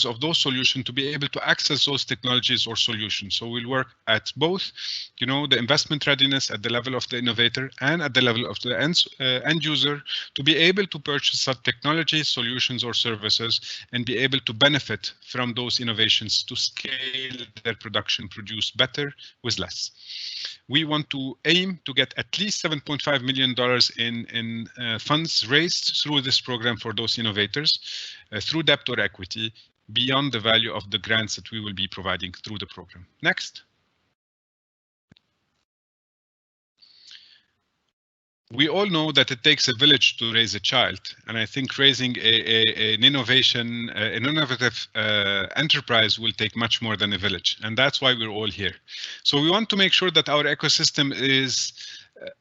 of those solutions to be able to access those technologies or solutions. So we'll work at both, the investment readiness at the level of the innovator and at the level of the end user to be able to purchase such technologies, solutions, or services and be able to benefit from those innovations to scale their production, produce better with less. We want to aim to get at least $7.5 million in funds raised through this program for those innovators through debt or equity beyond the value of the grants that we will be providing through the program. Next. We all know that it takes a village to raise a child, and I think raising an innovative enterprise will take much more than a village, and that's why we're all here. So we want to make sure that our ecosystem is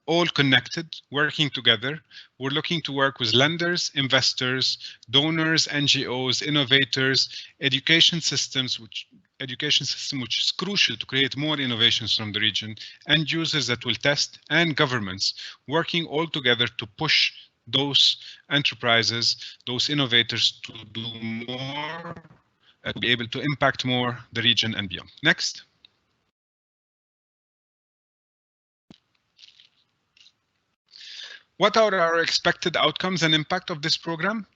all connected, working together. We're looking to work with lenders, investors, donors, NGOs, innovators, education system which is crucial to create more innovations from the region, and users that will test, and governments working all together to push those enterprises, those innovators to do more, to be able to impact more the region and beyond. Next. What are our expected outcomes and impact of this program?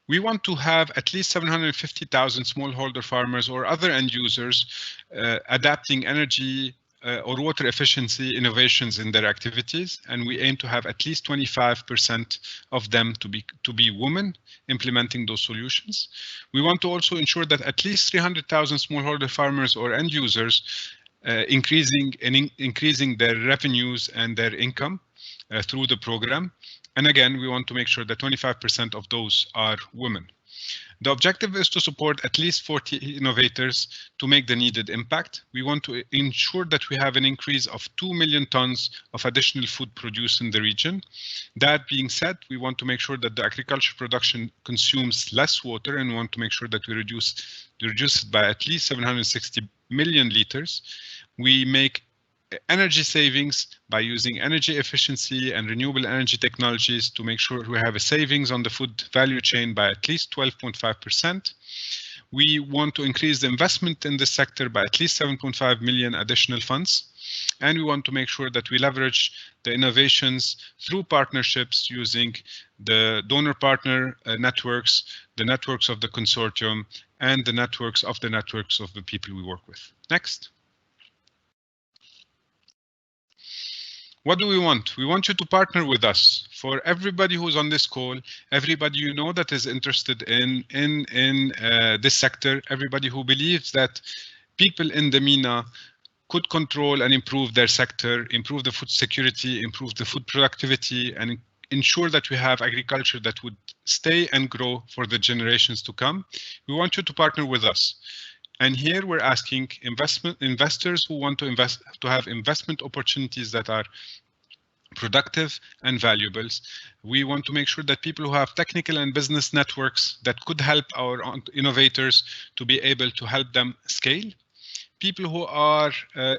We want to have at least 750,000 smallholder farmers or other end users adapting energy or water efficiency innovations in their activities, and we aim to have at least 25% of them to be women implementing those solutions. We want to also ensure that at least 300,000 smallholder farmers or end users increasing their revenues and their income through the program. And again, we want to make sure that 25% of those are women. The objective is to support at least 40 innovators to make the needed impact. We want to ensure that we have an increase of 2 million tons of additional food produced in the region. That being said, we want to make sure that the agriculture production consumes less water, and we want to make sure that we reduce it by at least 760 million liters. We make energy savings by using energy efficiency and renewable energy technologies to make sure we have a savings on the food value chain by at least 12.5%. We want to increase the investment in this sector by at least 7.5 million additional funds. And we want to make sure that we leverage the innovations through partnerships using the donor partner networks, the networks of the consortium, and the networks of the people we work with. Next. What do we want? We want you to partner with us. For everybody who's on this call, everybody you know that is interested in this sector, everybody who believes that people in the MENA could control and improve their sector, improve the food security, improve the food productivity, and ensure that we have agriculture that would stay and grow for the generations to come. We want you to partner with us. And here we're asking investors who want to have investment opportunities that are productive and valuable. We want to make sure that people who have technical and business networks that could help our innovators to be able to help them scale. People who are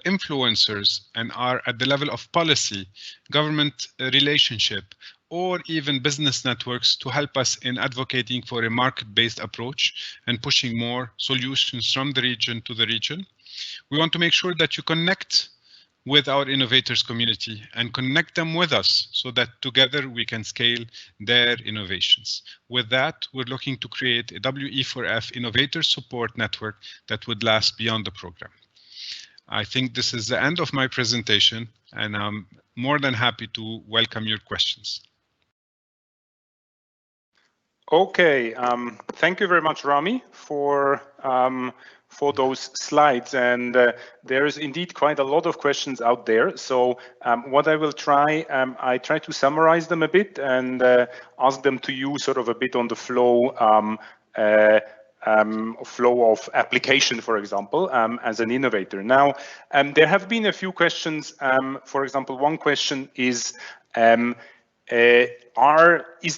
influencers and are at the level of policy, government relationship, or even business networks to help us in advocating for a market-based approach and pushing more solutions from the region to the region. We want to make sure that you connect with our innovators community and connect them with us so that together we can scale their innovations. With that, we're looking to create a WE4F Innovator Support Network that would last beyond the program. I think this is the end of my presentation, and I'm more than happy to welcome your questions. Okay, thank you very much, Rami, for those slides, and there is indeed quite a lot of questions out there. So what I will try, I try to summarize them a bit and ask them to you sort of a bit on the flow of application, for example, as an innovator. Now, there have been a few questions. For example, one question is, is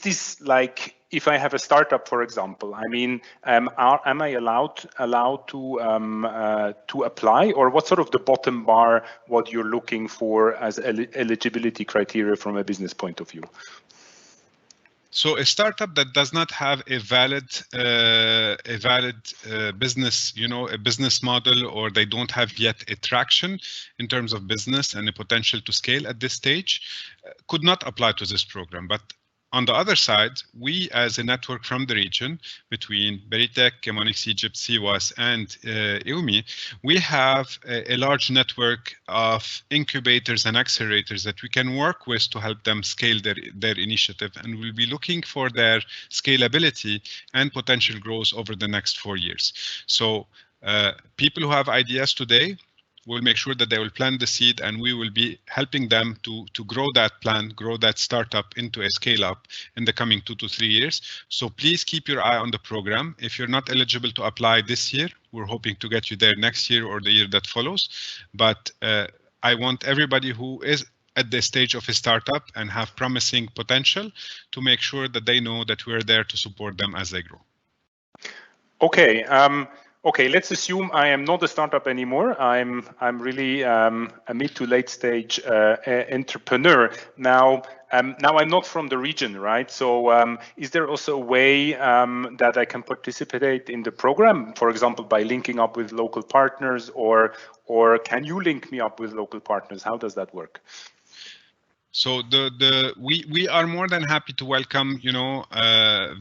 this like, if I have a startup, for example, I mean, am I allowed to apply, or what sort of the bottom bar, what you're looking for as eligibility criteria from a business point of view? So a startup that does not have a valid business, a business model, or they don't have yet a traction in terms of business and a potential to scale at this stage, could not apply to this program. But on the other side, we as a network from the region between Beirut, Chemonix Egypt, CWAS, and EUMI, we have a large network of incubators and accelerators that we can work with to help them scale their initiative. And we'll be looking for their scalability and potential growth over the next 4 years. So people who have ideas today, we'll make sure that they will plant the seed, and we will be helping them to grow that plant, grow that startup into a scale up in the coming 2 to 3 years. So please keep your eye on the program. If you're not eligible to apply this year, we're hoping to get you there next year or the year that follows. But I want everybody who is at the stage of a startup and have promising potential to make sure that they know that we're there to support them as they grow. Okay. Okay, let's assume I am not a startup anymore. I'm really a mid to late stage entrepreneur. Now I'm not from the region, right? So is there also a way that I can participate in the program, for example, by linking up with local partners, or can you link me up with local partners? How does that work? So we are more than happy to welcome,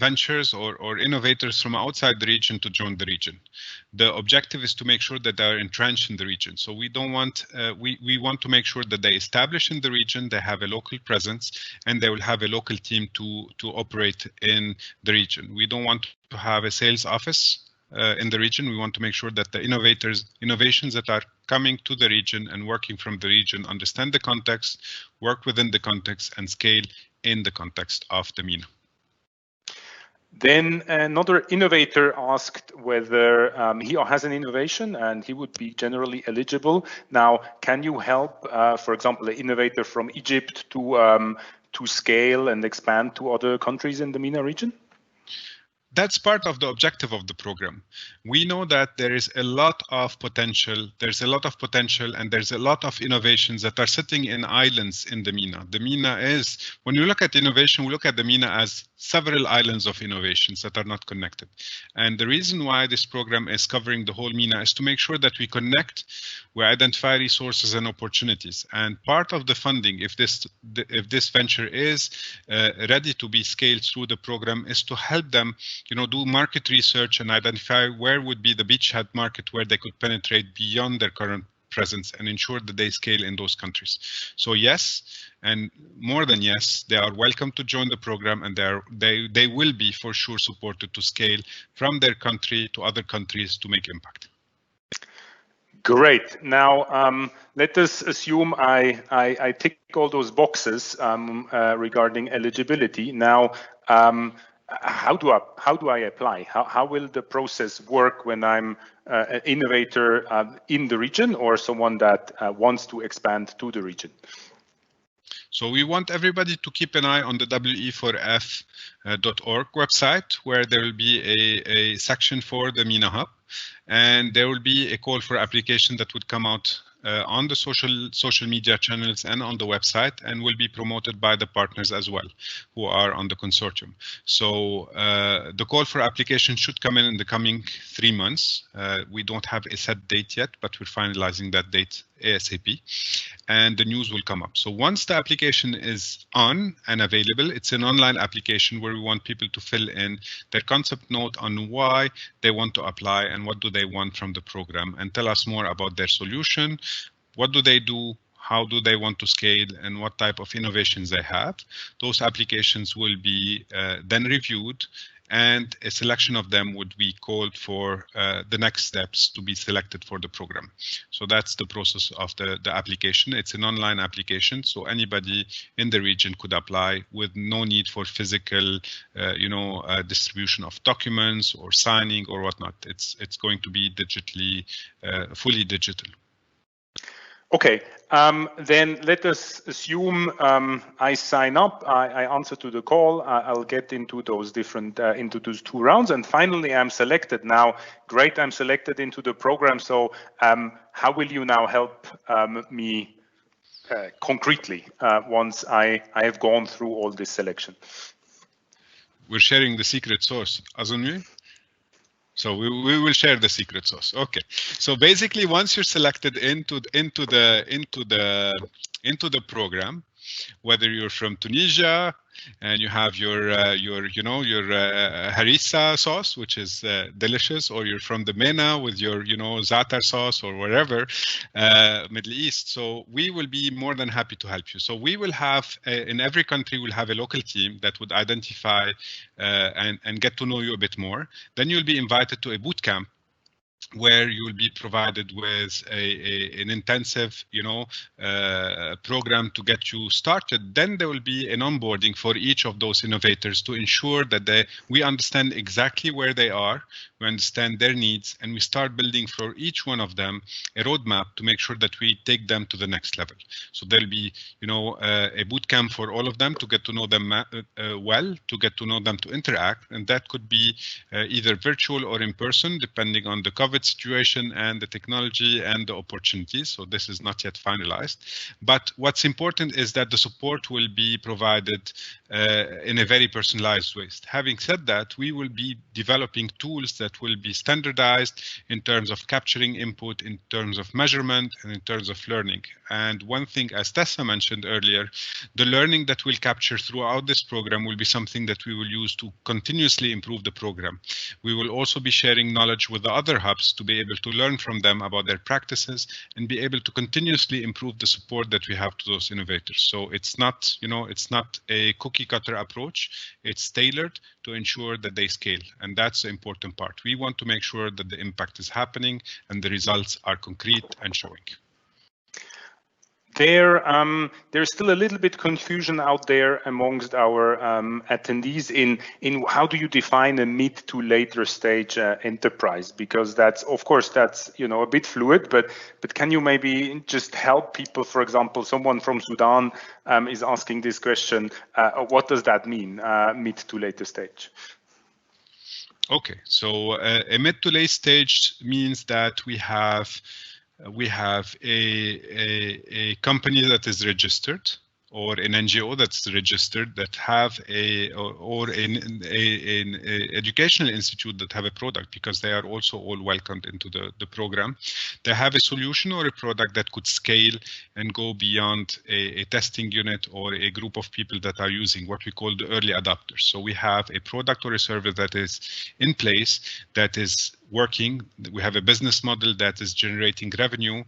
ventures or innovators from outside the region to join the region. The objective is to make sure that they are entrenched in the region. So we don't want we want to make sure that they establish in the region, they have a local presence, and they will have a local team to operate in the region. We don't want to have a sales office in the region. We want to make sure that the innovations that are coming to the region and working from the region understand the context, work within the context, and scale in the context of the MENA. Then another innovator asked whether he has an innovation and he would be generally eligible. Now, can you help, for example, an innovator from Egypt to scale and expand to other countries in the MENA region? That's part of the objective of the program. We know that there is a lot of potential. There's a lot of potential, and there's a lot of innovations that are sitting in islands in the MENA. The MENA is, when we look at innovation, we look at the MENA as several islands of innovations that are not connected. And the reason why this program is covering the whole MENA is to make sure that we connect, we identify resources and opportunities. And part of the funding, if this venture is ready to be scaled through the program, is to help them do market research and identify where would be the beachhead market where they could penetrate beyond their current presence and ensure that they scale in those countries. So yes, and more than yes, they are welcome to join the program, and they will be for sure supported to scale from their country to other countries to make impact. Great. Now, let us assume I tick all those boxes regarding eligibility. Now, how do I apply? How will the process work when I'm an innovator in the region or someone that wants to expand to the region? So we want everybody to keep an eye on the WE4F.org website, where there will be a section for the MENA Hub, and there will be a call for application that would come out on the social media channels and on the website, and will be promoted by the partners as well who are on the consortium. So the call for application should come in the coming 3 months. We don't have a set date yet, but we're finalizing that date ASAP, and the news will come up. So once the application is on and available, it's an online application where we want people to fill in their concept note on why they want to apply and what do they want from the program, and tell us more about their solution, what do they do, how do they want to scale, and what type of innovations they have. Those applications will be then reviewed, and a selection of them would be called for the next steps to be selected for the program. So that's the process of the application. It's an online application, so anybody in the region could apply with no need for physical, distribution of documents or signing or whatnot. It's going to be digitally, fully digital. Okay, then let us assume I sign up, I answer to the call, I'll get into those different, into those 2 rounds, and finally I'm selected. Now, great, I'm selected into the program, so how will you now help me concretely once I have gone through all this selection? we're sharing the secret sauce, أظن we? So we will share the secret sauce. Okay. So basically, once you're selected into the program, whether you're from Tunisia and you have your harissa sauce, which is delicious, or you're from the MENA with your za'atar sauce or wherever, Middle East. So we will be more than happy to help you. So we will have in every country we'll have a local team that would identify and get to know you a bit more. Then you'll be invited to a boot camp, where you will be provided with an intensive, program to get you started. Then there will be an onboarding for each of those innovators to ensure that we understand exactly where they are, we understand their needs, and we start building for each one of them a roadmap to make sure that we take them to the next level. So there'll be, a boot camp for all of them to get to know them well, to get to know them, to interact, and that could be either virtual or in person, depending on the COVID situation and the technology and the opportunities. So this is not yet finalized. But what's important is that the support will be provided in a very personalized way. Having said that, we will be developing tools that will be standardized in terms of capturing input, in terms of measurement, and in terms of learning. And one thing, as Tessa mentioned earlier, the learning that we'll capture throughout this program will be something that we will use to continuously improve the program. We will also be sharing knowledge with the other hubs to be able to learn from them about their practices and be able to continuously improve the support that we have to those innovators. So it's not, it's not a cookie cutter approach. It's tailored to ensure that they scale. And that's the important part. We want to make sure that the impact is happening and the results are concrete and showing. There's still a little bit confusion out there amongst our attendees in how do you define a mid to later stage enterprise, because that's, of course, that's a bit fluid, but can you maybe just help people? For example, someone from Sudan is asking this question, what does that mean, mid to later stage? Okay, so a mid to late stage means that we have a company that is registered, or an NGO that's registered, that have or an educational institute that have a product, because they are also all welcomed into the program. They have a solution or a product that could scale and go beyond a testing unit or a group of people that are using what we call the early adopters. So we have a product or a service that is in place, that is working. We have a business model that is generating revenue.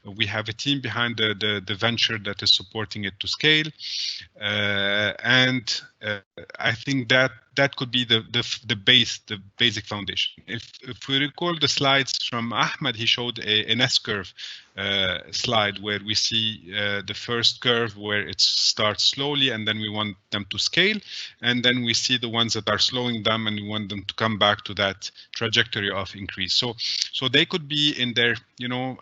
We have a team behind the venture that is supporting it to scale. And I think that could be the basic foundation. If we recall the slides from Ahmed, he showed an S-curve slide where we see the first curve where it starts slowly and then we want them to scale, and then we see the ones that are slowing them and we want them to come back to that trajectory of increase. So they could be in their,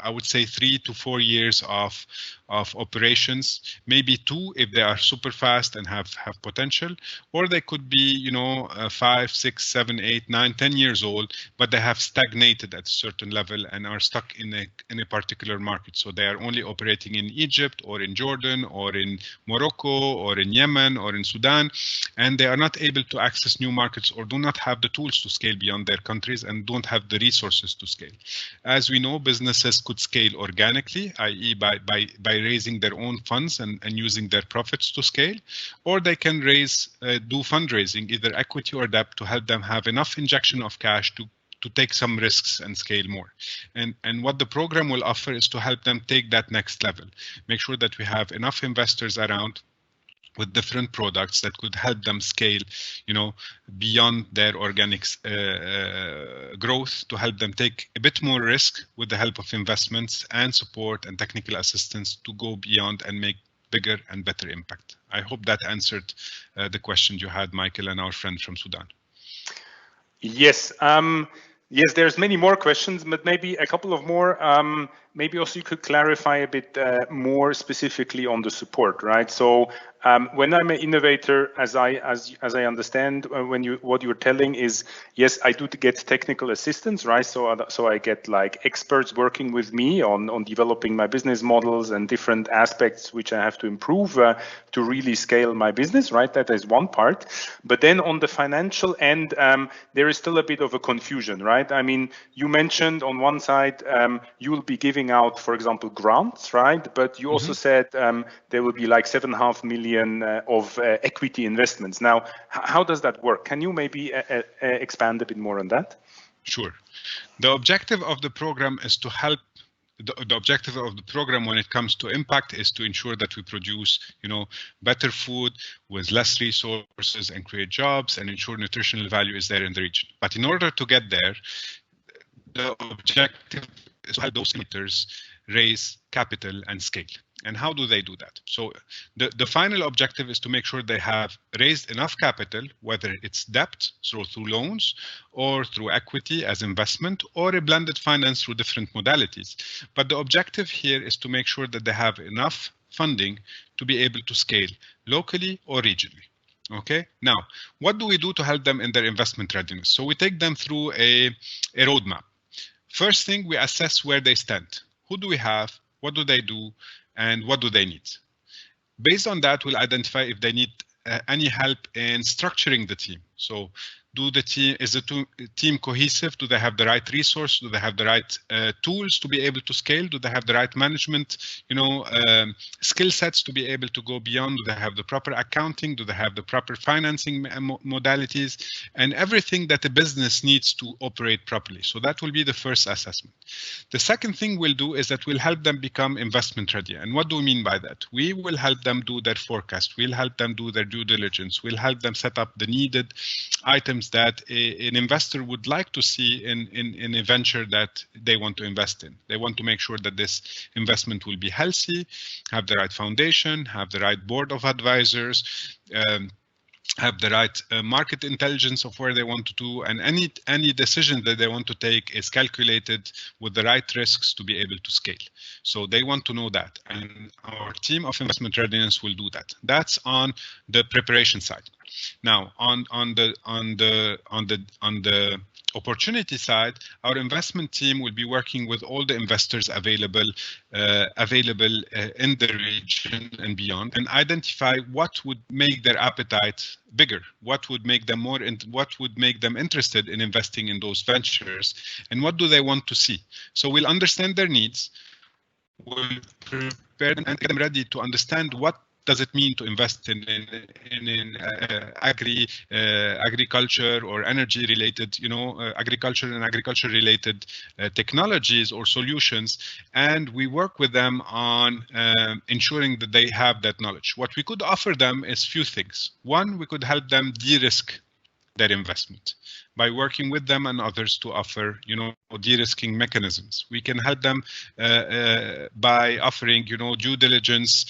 I would say 3 to 4 years of operations, maybe 2 if they are super fast and have potential, or they could be 5, 6, 7, 8, 9, 10 years old, but they have stagnated at a certain level and are stuck in a particular market. So they are only operating in Egypt or in Jordan or in Morocco or in Yemen or in Sudan, and they are not able to access new markets or do not have the tools to scale beyond their countries and don't have the resources to scale. As we know, businesses could scale organically, i.e. by raising their own funds and using their profits to scale, or they can do fundraising, either equity or debt, to help them have enough injection of cash to take some risks and scale more. And what the program will offer is to help them take that next level, make sure that we have enough investors around with different products that could help them scale, beyond their organic growth, to help them take a bit more risk with the help of investments and support and technical assistance to go beyond and make bigger and better impact. I hope that answered the question you had, Michael, and our friend from Sudan. Yes. Yes, there's many more questions, but maybe a couple of more. maybe also you could clarify a bit more specifically on the support, right? So when I'm an innovator, as I understand, what you're telling is, yes, I do get technical assistance, right? So I get like experts working with me on developing my business models and different aspects which I have to improve to really scale my business, right? That is one part. But then on the financial end, there is still a bit of a confusion, right? I mean, you mentioned on one side you will be giving out, for example, grants, right? But you also said there will be like 7.5 million of equity investments. Now, how does that work? Can you maybe expand a bit more on that? Sure. The objective of the program is to help. The objective of the program when it comes to impact is to ensure that we produce, better food with less resources and create jobs and ensure nutritional value is there in the region. But in order to get there, the objective is to help those innovators raise capital and scale. And how do they do that? So the final objective is to make sure they have raised enough capital, whether it's debt, so through loans, or through equity as investment, or a blended finance through different modalities. But the objective here is to make sure that they have enough funding to be able to scale locally or regionally. Okay, now, what do we do to help them in their investment readiness? So we take them through a roadmap. First thing, we assess where they stand. Who do we have? What do they do? And what do they need? Based on that, we'll identify if they need any help in structuring the team. So is the team cohesive? Do they have the right resource? Do they have the right tools to be able to scale? Do they have the right management, skill sets to be able to go beyond? Do they have the proper accounting? Do they have the proper financing modalities? And everything that a business needs to operate properly. So that will be the first assessment. The second thing we'll do is that we'll help them become investment ready. And what do we mean by that? We will help them do their forecast. We'll help them do their due diligence. We'll help them set up the needed items that an investor would like to see in a venture that they want to invest in. They want to make sure that this investment will be healthy, have the right foundation, have the right board of advisors, have the right market intelligence of where they want to do, and any decision that they want to take is calculated with the right risks to be able to scale. So they want to know that, and our team of investment readiness will do that. That's on the preparation side. Now, on the opportunity side, our investment team will be working with all the investors available in the region and beyond, and identify what would make their appetite bigger, what would make them interested in investing in those ventures, and what do they want to see. So we'll understand their needs, we'll prepare them and get them ready to understand what does it mean to invest in agriculture or energy related, agriculture and agriculture related technologies or solutions, and we work with them on ensuring that they have that knowledge. What we could offer them is few things. One, we could help them de-risk their investment by working with them and others to offer, de-risking mechanisms. We can help them by offering, due diligence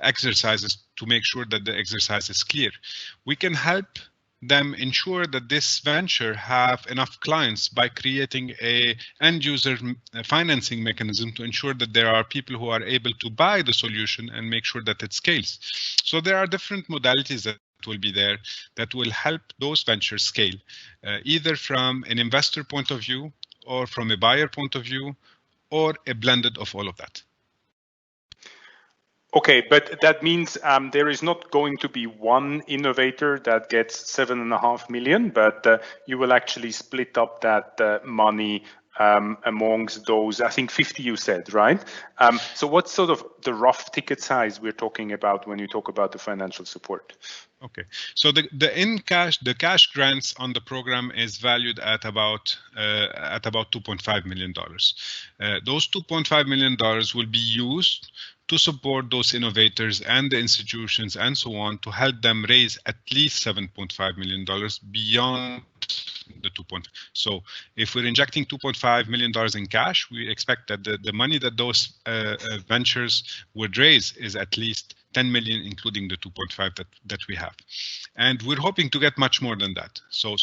exercises to make sure that the exercise is clear. We can help them ensure that this venture have enough clients by creating a end user financing mechanism to ensure that there are people who are able to buy the solution and make sure that it scales. So there are different modalities that will be there that will help those ventures scale, either from an investor point of view or from a buyer point of view, or a blended of all of that. Okay, but that means there is not going to be one innovator that gets 7.5 million, but you will actually split up that money amongst those, I think 50 you said, right? So what's sort of the rough ticket size we're talking about when you talk about the financial support? Okay, so the cash grants on the program is valued at about $2.5 million. Those $2.5 million will be used to support those innovators and the institutions and so on to help them raise at least $7.5 million beyond the 2.5. So if we're injecting $2.5 million in cash, we expect that the money that those ventures would raise is at least 10 million, including the 2.5 that we have. And we're hoping to get much more than that. So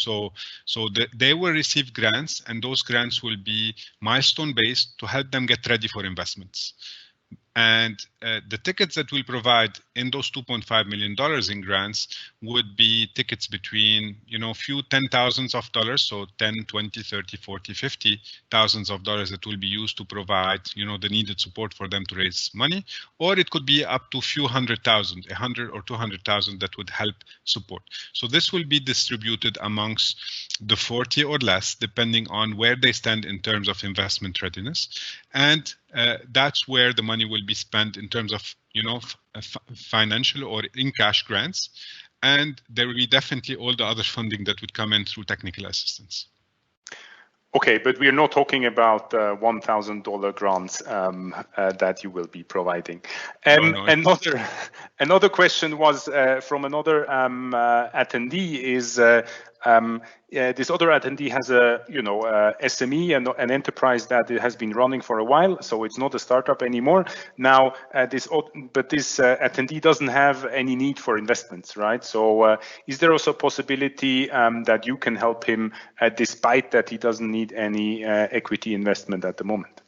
they will receive grants, and those grants will be milestone-based to help them get ready for investments. And the tickets that we'll provide in those $2.5 million in grants would be tickets between, few $10,000s, so 10, 20, 30, 40, 50 thousands of dollars that will be used to provide, the needed support for them to raise money, or it could be up to a few $100,000, 100 or 200,000 that would help support. So this will be distributed amongst the 40 or less, depending on where they stand in terms of investment readiness. And that's where the money will be spent in terms of, financial or in cash grants. And there will be definitely all the other funding that would come in through technical assistance. Okay, but we're not talking about $1,000 grants that you will be providing. No. Another question was from another attendee is this other attendee has a SME and an enterprise that has been running for a while, so it's not a startup anymore. Now this attendee doesn't have any need for investments, right? So is there also a possibility that you can help him despite that he doesn't need any equity investment at the moment?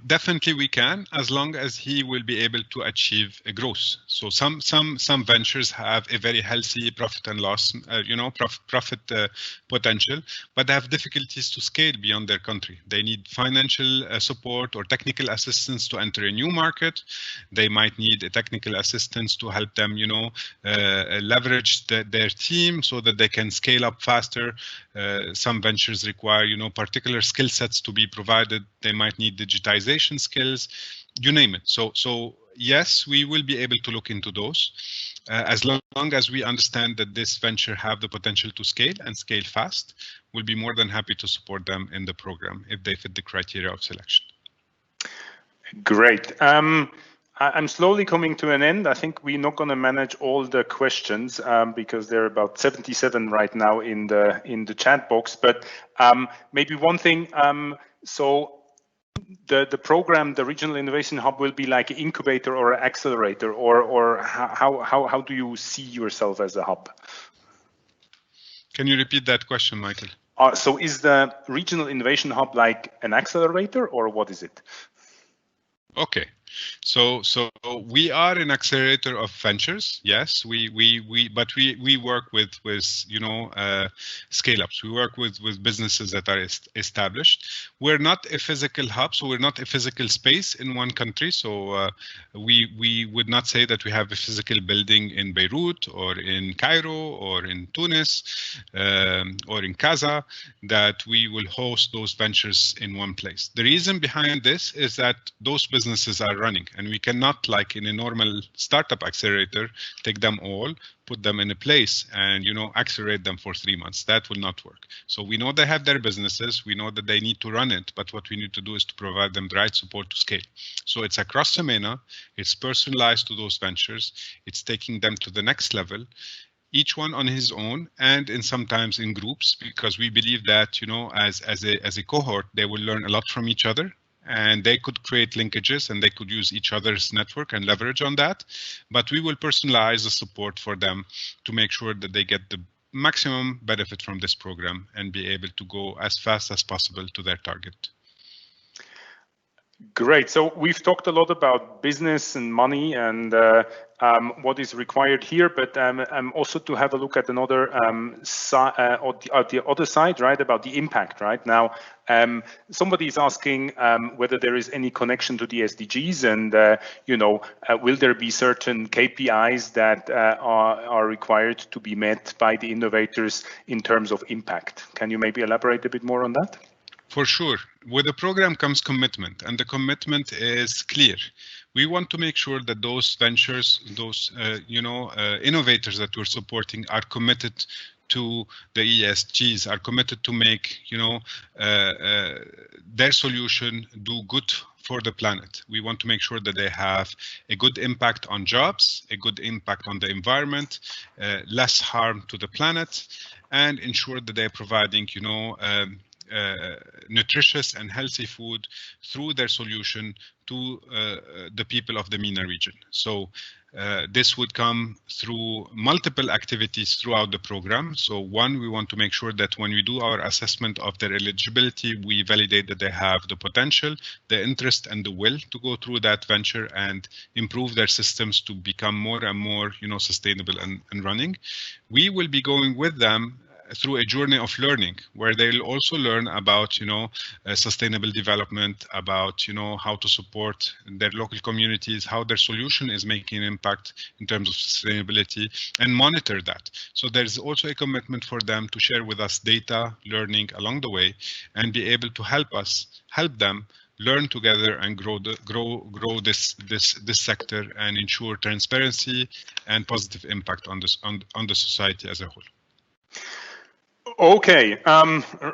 Definitely we can, as long as he will be able to achieve a growth. So some ventures have a very healthy profit and loss, profit potential, but they have difficulties to scale beyond their country. They need financial support or technical assistance to enter a new market. They might need a technical assistance to help them, leverage their team so that they can scale up faster. Some ventures require, particular skill sets to be provided. They might need digitization skills, you name it. So yes, we will be able to look into those as long as we understand that this venture have the potential to scale and scale fast. We'll be more than happy to support them in the program if they fit the criteria of selection. Great. I'm slowly coming to an end. I think we're not going to manage all the questions because there are about 77 right now in the chat box. But maybe one thing. So the program, the Regional Innovation Hub, will be like an incubator or an accelerator, or how do you see yourself as a hub? Can you repeat that question, Michael? So is the Regional Innovation Hub like an accelerator, or what is it? Okay. So we are an accelerator of ventures. Yes, we work with scale-ups. We work with businesses that are established. We're not a physical hub, so we're not a physical space in one country. So we would not say that we have a physical building in Beirut or in Cairo or in Tunis or in Gaza that we will host those ventures in one place. The reason behind this is that those businesses are running, and we cannot, like in a normal startup accelerator, take them all, put them in a place and accelerate them for 3 months. That will not work. So we know they have their businesses, we know that they need to run it, but what we need to do is to provide them the right support to scale. So it's across the MENA, it's personalized to those ventures, it's taking them to the next level, each one on his own, and sometimes in groups, because we believe that as a cohort, they will learn a lot from each other. And they could create linkages and they could use each other's network and leverage on that. But we will personalize the support for them to make sure that they get the maximum benefit from this program and be able to go as fast as possible to their target. Great. So we've talked a lot about business and money and what is required here, but also to have a look at another the other side, right, about the impact, right? Now, somebody is asking whether there is any connection to the SDGs and, will there be certain KPIs that are required to be met by the innovators in terms of impact? Can you maybe elaborate a bit more on that? For sure. With the program comes commitment, and the commitment is clear. We want to make sure that those ventures, those innovators that we're supporting are committed to the ESGs, are committed to make their solution do good for the planet. We want to make sure that they have a good impact on jobs, a good impact on the environment, less harm to the planet, and ensure that they're providing nutritious and healthy food through their solution to the people of the MENA region. So this would come through multiple activities throughout the program. So one, we want to make sure that when we do our assessment of their eligibility, we validate that they have the potential, the interest, and the will to go through that venture and improve their systems to become more and more, sustainable and running. We will be going with them through a journey of learning, where they'll also learn about, sustainable development, about, how to support their local communities, how their solution is making an impact in terms of sustainability, and monitor that. So there's also a commitment for them to share with us data, learning along the way, and be able to help them learn together and grow this sector and ensure transparency and positive impact on the society as a whole. Okay,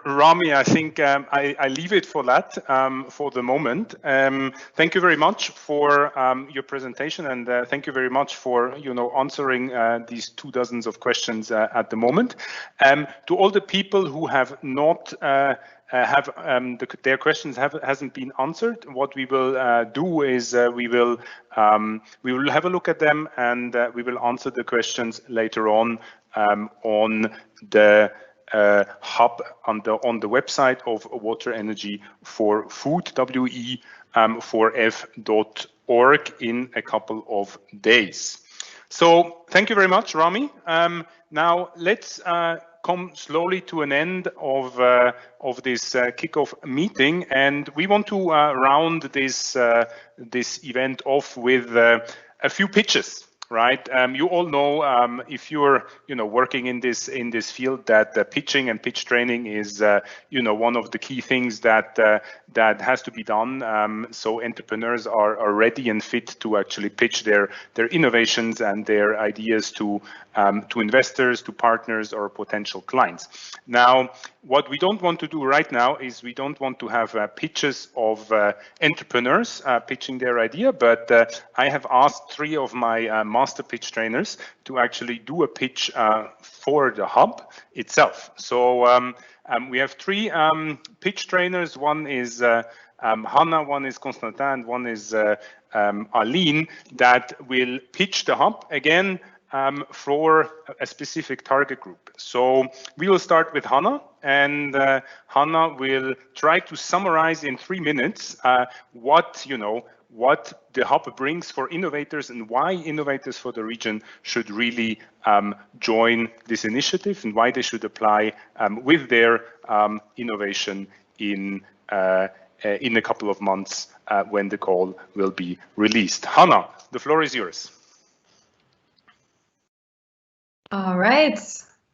Rami, I think I leave it for that for the moment. Thank you very much for your presentation, and thank you very much for answering these 24 of questions at the moment. To all the people who have not their questions hasn't been answered, what we will do is we will have a look at them, and we will answer the questions later on the hub on the website of Water Energy for Food, WE4F.org, in a couple of days. So thank you very much, Rami. Now let's come slowly to an end of this kickoff meeting, and we want to round this event off with a few pitches. Right, you all know if you're working in this field that pitching and pitch training is one of the key things that has to be done. So entrepreneurs are ready and fit to actually pitch their innovations and their ideas to investors, to partners, or potential clients. Now, what we don't want to do right now is we don't want to have pitches of entrepreneurs pitching their idea, but I have asked 3 of my master pitch trainers to actually do a pitch for the hub itself. So we have 3 pitch trainers. One is Hannah, one is Constantin, and one is Aline, that will pitch the hub again for a specific target group. So we will start with Hannah, and Hannah will try to summarize in 3 minutes what the hub brings for innovators and why innovators for the region should really join this initiative, and why they should apply with their innovation in a couple of months when the call will be released. Hannah, the floor is yours. All right.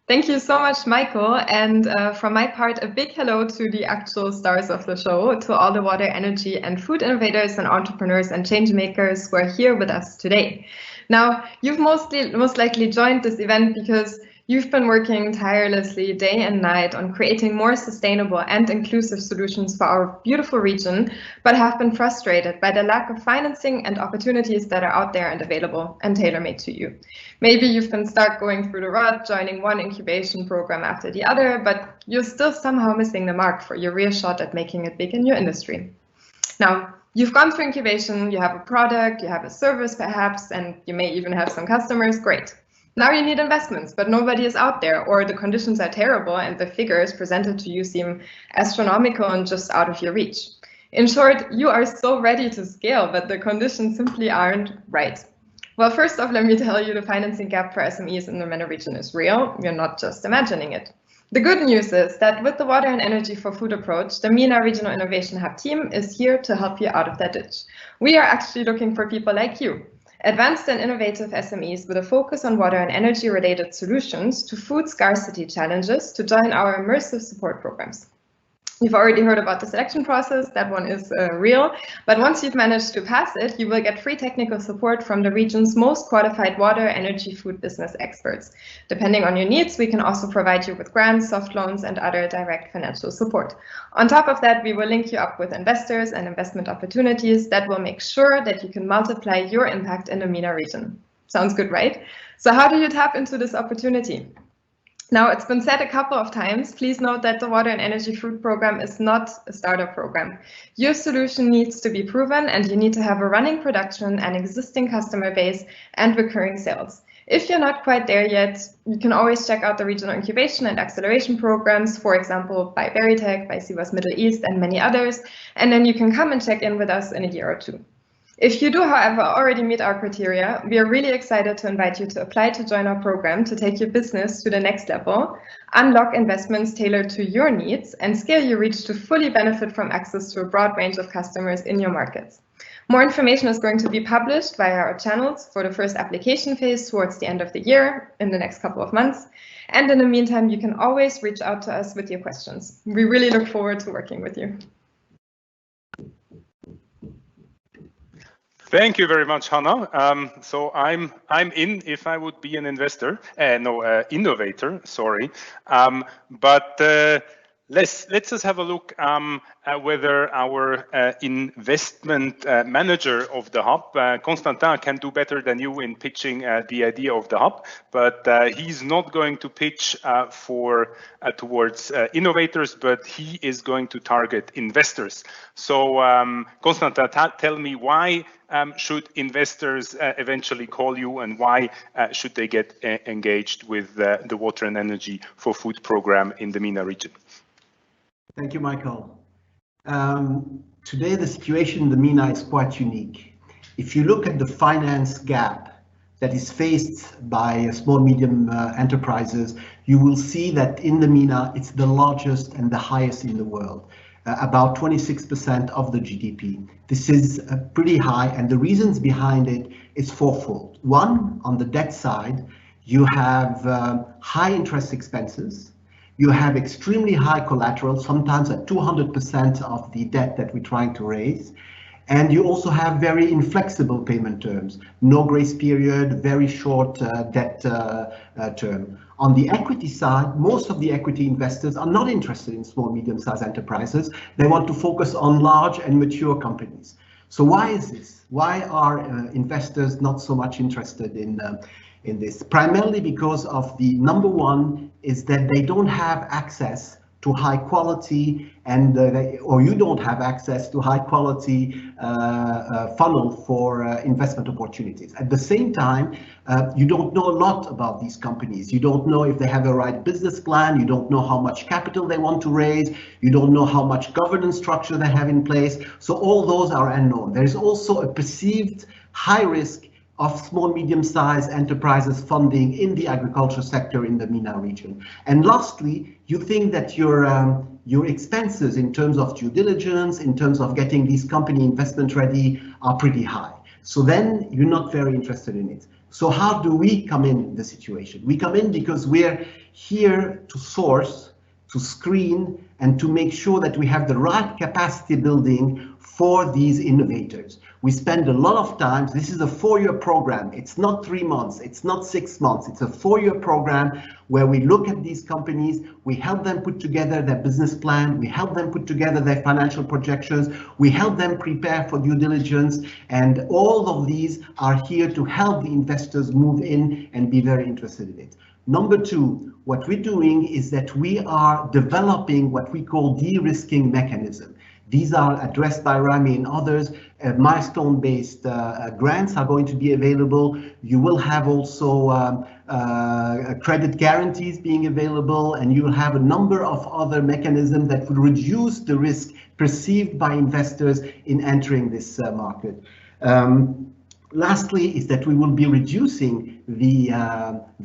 Thank you so much, Michael. And from my part, a big hello to the actual stars of the show, to all the water, energy, and food innovators and entrepreneurs and change makers who are here with us today. Now, you've most likely joined this event because you've been working tirelessly day and night on creating more sustainable and inclusive solutions for our beautiful region, but have been frustrated by the lack of financing and opportunities that are out there and available and tailor-made to you. Maybe you've been stuck going through the rut, joining one incubation program after the other, but you're still somehow missing the mark for your real shot at making it big in your industry. Now, you've gone through incubation, you have a product, you have a service perhaps, and you may even have some customers, great. Now you need investments, but nobody is out there, or the conditions are terrible and the figures presented to you seem astronomical and just out of your reach. In short, you are so ready to scale, but the conditions simply aren't right. Well, first off, let me tell you the financing gap for SMEs in the MENA region is real. You're not just imagining it. The good news is that with the Water and Energy for Food approach, the MENA Regional Innovation Hub team is here to help you out of that ditch. We are actually looking for people like you. Advanced and innovative SMEs with a focus on water and energy related solutions to food scarcity challenges to join our immersive support programs. You've already heard about the selection process, that one is real, but once you've managed to pass it, you will get free technical support from the region's most qualified water, energy, food business experts. Depending on your needs, we can also provide you with grants, soft loans, and other direct financial support. On top of that, we will link you up with investors and investment opportunities that will make sure that you can multiply your impact in the MENA region. Sounds good, right? So how do you tap into this opportunity? Now, it's been said a couple of times, please note that the Water and Energy Food Program is not a startup program. Your solution needs to be proven and you need to have a running production, an existing customer base, and recurring sales. If you're not quite there yet, you can always check out the regional incubation and acceleration programs, for example, by Veritech, by CBOS Middle East, and many others, and then you can come and check in with us in a year or two. If you do, however, already meet our criteria, we are really excited to invite you to apply to join our program to take your business to the next level, unlock investments tailored to your needs, and scale your reach to fully benefit from access to a broad range of customers in your markets. More information is going to be published via our channels for the first application phase towards the end of the year in the next couple of months. And in the meantime, you can always reach out to us with your questions. We really look forward to working with you. Thank you very much, Hannah. So I'm in if I would be an investor, innovator. Sorry, but let's just have a look at whether our investment manager of the hub, Constantin, can do better than you in pitching the idea of the hub. But he's not going to pitch towards innovators, but he is going to target investors. So Constantin, tell me why should investors eventually call you, and why should they get engaged with the Water and Energy for Food program in the MENA region? Thank you, Michael. Today, the situation in the MENA is quite unique. If you look at the finance gap that is faced by small, medium enterprises, you will see that in the MENA, it's the largest and the highest in the world, about 26% of the GDP. This is pretty high, and the reasons behind it is fourfold. One, on the debt side, you have high interest expenses. You have extremely high collateral, sometimes at 200% of the debt that we're trying to raise. And you also have very inflexible payment terms, no grace period, very short debt term. On the equity side, most of the equity investors are not interested in small, medium-sized enterprises. They want to focus on large and mature companies. So why is this? Why are investors not so much interested in this? Primarily because of the number one is that they don't have access to high quality, and or you don't have access to high quality funnel for investment opportunities. At the same time, you don't know a lot about these companies. You don't know if they have a right business plan. You don't know how much capital they want to raise. You don't know how much governance structure they have in place. So all those are unknown. There is also a perceived high risk of small, medium-sized enterprises funding in the agriculture sector in the MENA region. And lastly, you think that your expenses in terms of due diligence, in terms of getting these company investment ready, are pretty high. So then you're not very interested in it. So how do we come in the situation? We come in because we're here to source, to screen, and to make sure that we have the right capacity building for these innovators. We spend a lot of time. This is a 4-year program. It's not 3 months. It's not 6 months. It's a 4-year program where we look at these companies. We help them put together their business plan. We help them put together their financial projections. We help them prepare for due diligence. And all of these are here to help the investors move in and be very interested in it. Number two, what we're doing is that we are developing what we call de-risking mechanism. These are addressed by Rami and others. Milestone-based grants are going to be available. You will have also credit guarantees being available, and you will have a number of other mechanisms that will reduce the risk perceived by investors in entering this market. Lastly, is that we will be reducing the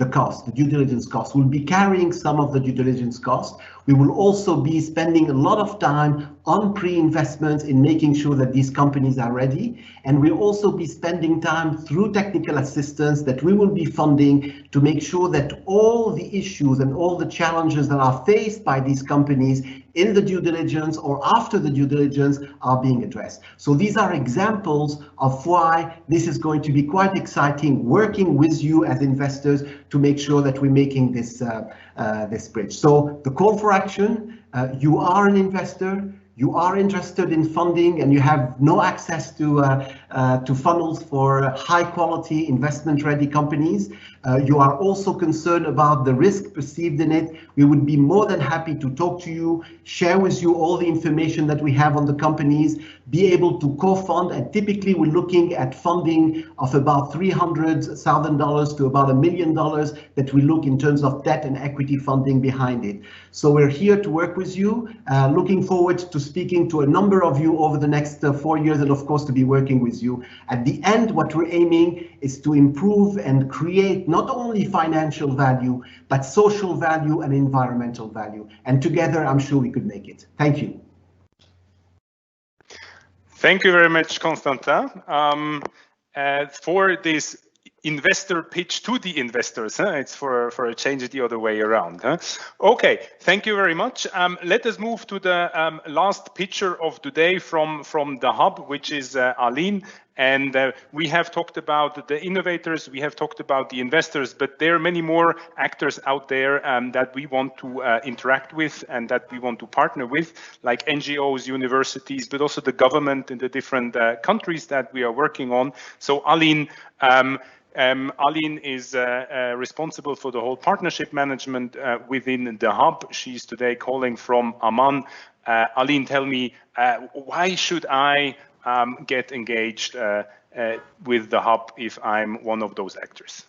cost, the due diligence cost. We'll be carrying some of the due diligence cost. We will also be spending a lot of time on pre-investments in making sure that these companies are ready. And we'll also be spending time through technical assistance that we will be funding to make sure that all the issues and all the challenges that are faced by these companies in the due diligence or after the due diligence are being addressed. So these are examples of why this is going to be quite exciting, working with you as investors to make sure that we're making this this bridge. So the call for action, you are an investor, you are interested in funding, and you have no access to to funnels for high-quality, investment-ready companies. You are also concerned about the risk perceived in it. We would be more than happy to talk to you, share with you all the information that we have on the companies, be able to co-fund, and typically we're looking at funding of about $300,000 to about $1 million that we look in terms of debt and equity funding behind it. So we're here to work with you, looking forward to speaking to a number of you over the next 4 years, and of course to be working with you. At the end, what we're aiming is to improve and create not only financial value, but social value and environmental value. And together, I'm sure we could make it. Thank you. Thank you very much, Constantin, for this investor pitch to the investors. It's for a change the other way around. Okay, thank you very much. Let us move to the last picture of the day from the hub, which is Aline. And we have talked about the innovators, we have talked about the investors, but there are many more actors out there that we want to interact with and that we want to partner with, like NGOs, universities, but also the government in the different countries that we are working on. So Aline, Aline is responsible for the whole partnership management within the hub. She's today calling from Amman. Aline, tell me, why should I get engaged with the hub if I'm one of those actors?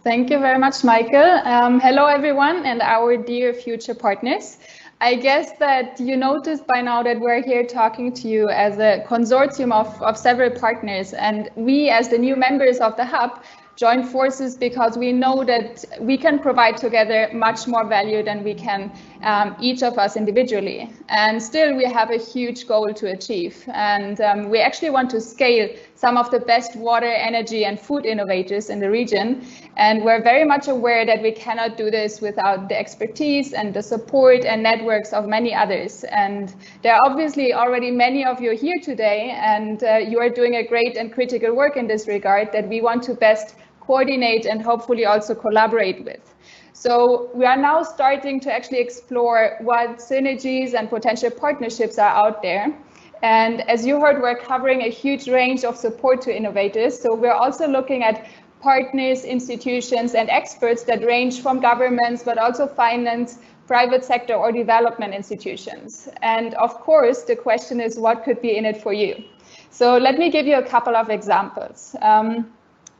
Thank you very much, Michael. Hello, everyone, and our dear future partners. I guess that you noticed by now that we're here talking to you as a consortium of several partners, and we, as the new members of the hub, join forces because we know that we can provide together much more value than we can each of us individually. And still we have a huge goal to achieve. And we actually want to scale some of the best water, energy and food innovators in the region. And we're very much aware that we cannot do this without the expertise and the support and networks of many others. And there are obviously already many of you here today, and you are doing a great and critical work in this regard that we want to best coordinate and hopefully also collaborate with. So we are now starting to actually explore what synergies and potential partnerships are out there. And as you heard, we're covering a huge range of support to innovators. So we're also looking at partners, institutions and experts that range from governments, but also finance, private sector or development institutions. And of course, the question is, what could be in it for you? So let me give you a couple of examples.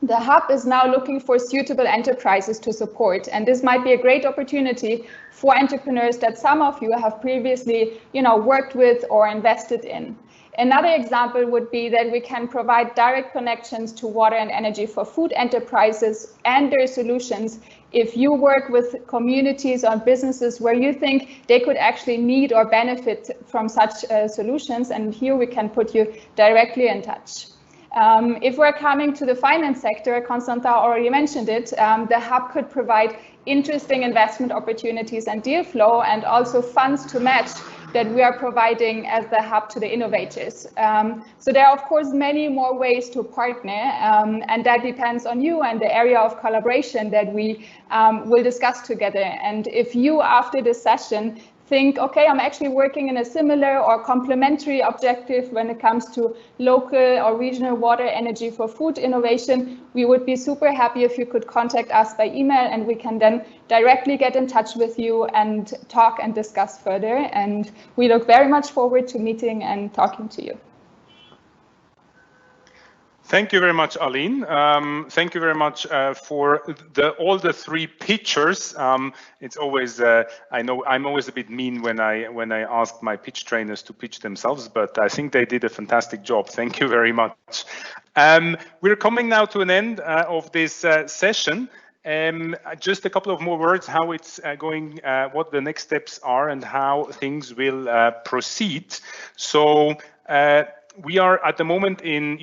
The hub is now looking for suitable enterprises to support, and this might be a great opportunity for entrepreneurs that some of you have previously, worked with or invested in. Another example would be that we can provide direct connections to water and energy for food enterprises and their solutions if you work with communities or businesses where you think they could actually need or benefit from such solutions, and here we can put you directly in touch. If we're coming to the finance sector, Constantin already mentioned it, the hub could provide interesting investment opportunities and deal flow and also funds to match that we are providing as the hub to the innovators. So there are, of course, many more ways to partner, and that depends on you and the area of collaboration that we will discuss together. And if you, after this session, think, okay, I'm actually working in a similar or complementary objective when it comes to local or regional water, energy for food innovation, we would be super happy if you could contact us by email, and we can then directly get in touch with you and talk and discuss further. And we look very much forward to meeting and talking to you. Thank you very much, Aline. Thank you very much for all the three pictures. It's always I know I'm always a bit mean when I ask my pitch trainers to pitch themselves, but I think they did a fantastic job. Thank you very much. We're coming now to an end of this session. Just a couple of more words how it's going, what the next steps are, and how things will proceed. So. We are at the moment in,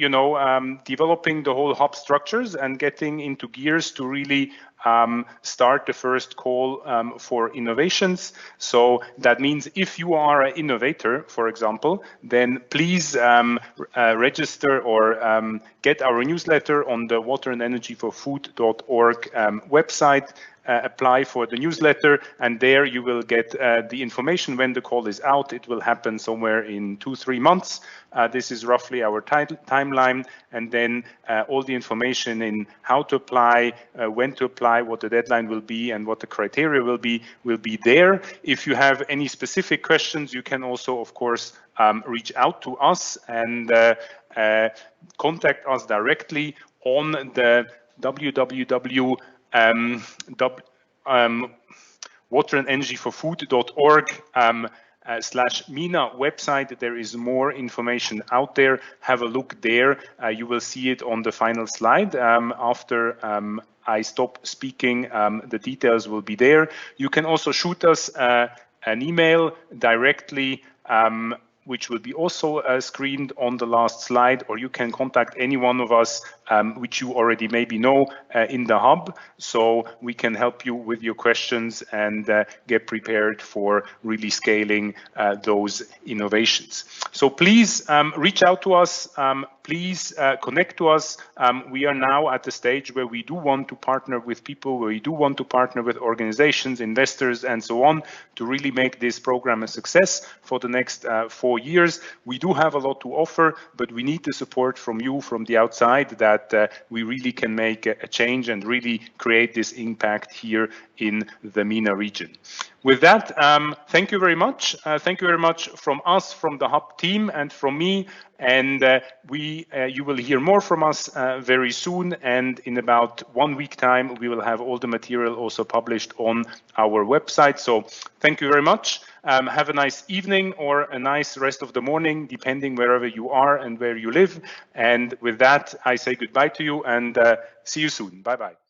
developing the whole hub structures and getting into gears to really start the first call for innovations. So that means if you are an innovator, for example, then please register or get our newsletter on the waterandenergyforfood.org website. Apply for the newsletter, and there you will get the information when the call is out. It will happen somewhere in 2-3 months. This is roughly our timeline, and then all the information in how to apply, when to apply, what the deadline will be, and what the criteria will be there. If you have any specific questions, you can also, of course, reach out to us and contact us directly on the waterandenergyforfood.org /MENA website. There is more information out there. Have a look there. You will see it on the final slide. After I stop speaking, the details will be there. You can also shoot us an email directly, which will be also screened on the last slide, or you can contact any one of us, which you already maybe know in the hub, so we can help you with your questions and get prepared for really scaling those innovations. So please reach out to us. Please connect to us. We are now at the stage where we do want to partner with people, where we do want to partner with organizations, investors, and so on, to really make this program a success for the next 4 years. We do have a lot to offer, but we need the support from you from the outside, that we really can make a change and really create this impact here in the MENA region. With that, thank you very much. Thank you very much from us, from the Hub team, and from me. And you will hear more from us very soon. And in about 1 week time, we will have all the material also published on our website. So thank you very much. Have a nice evening or a nice rest of the morning, depending wherever you are and where you live. And with that, I say goodbye to you and see you soon. Bye-bye.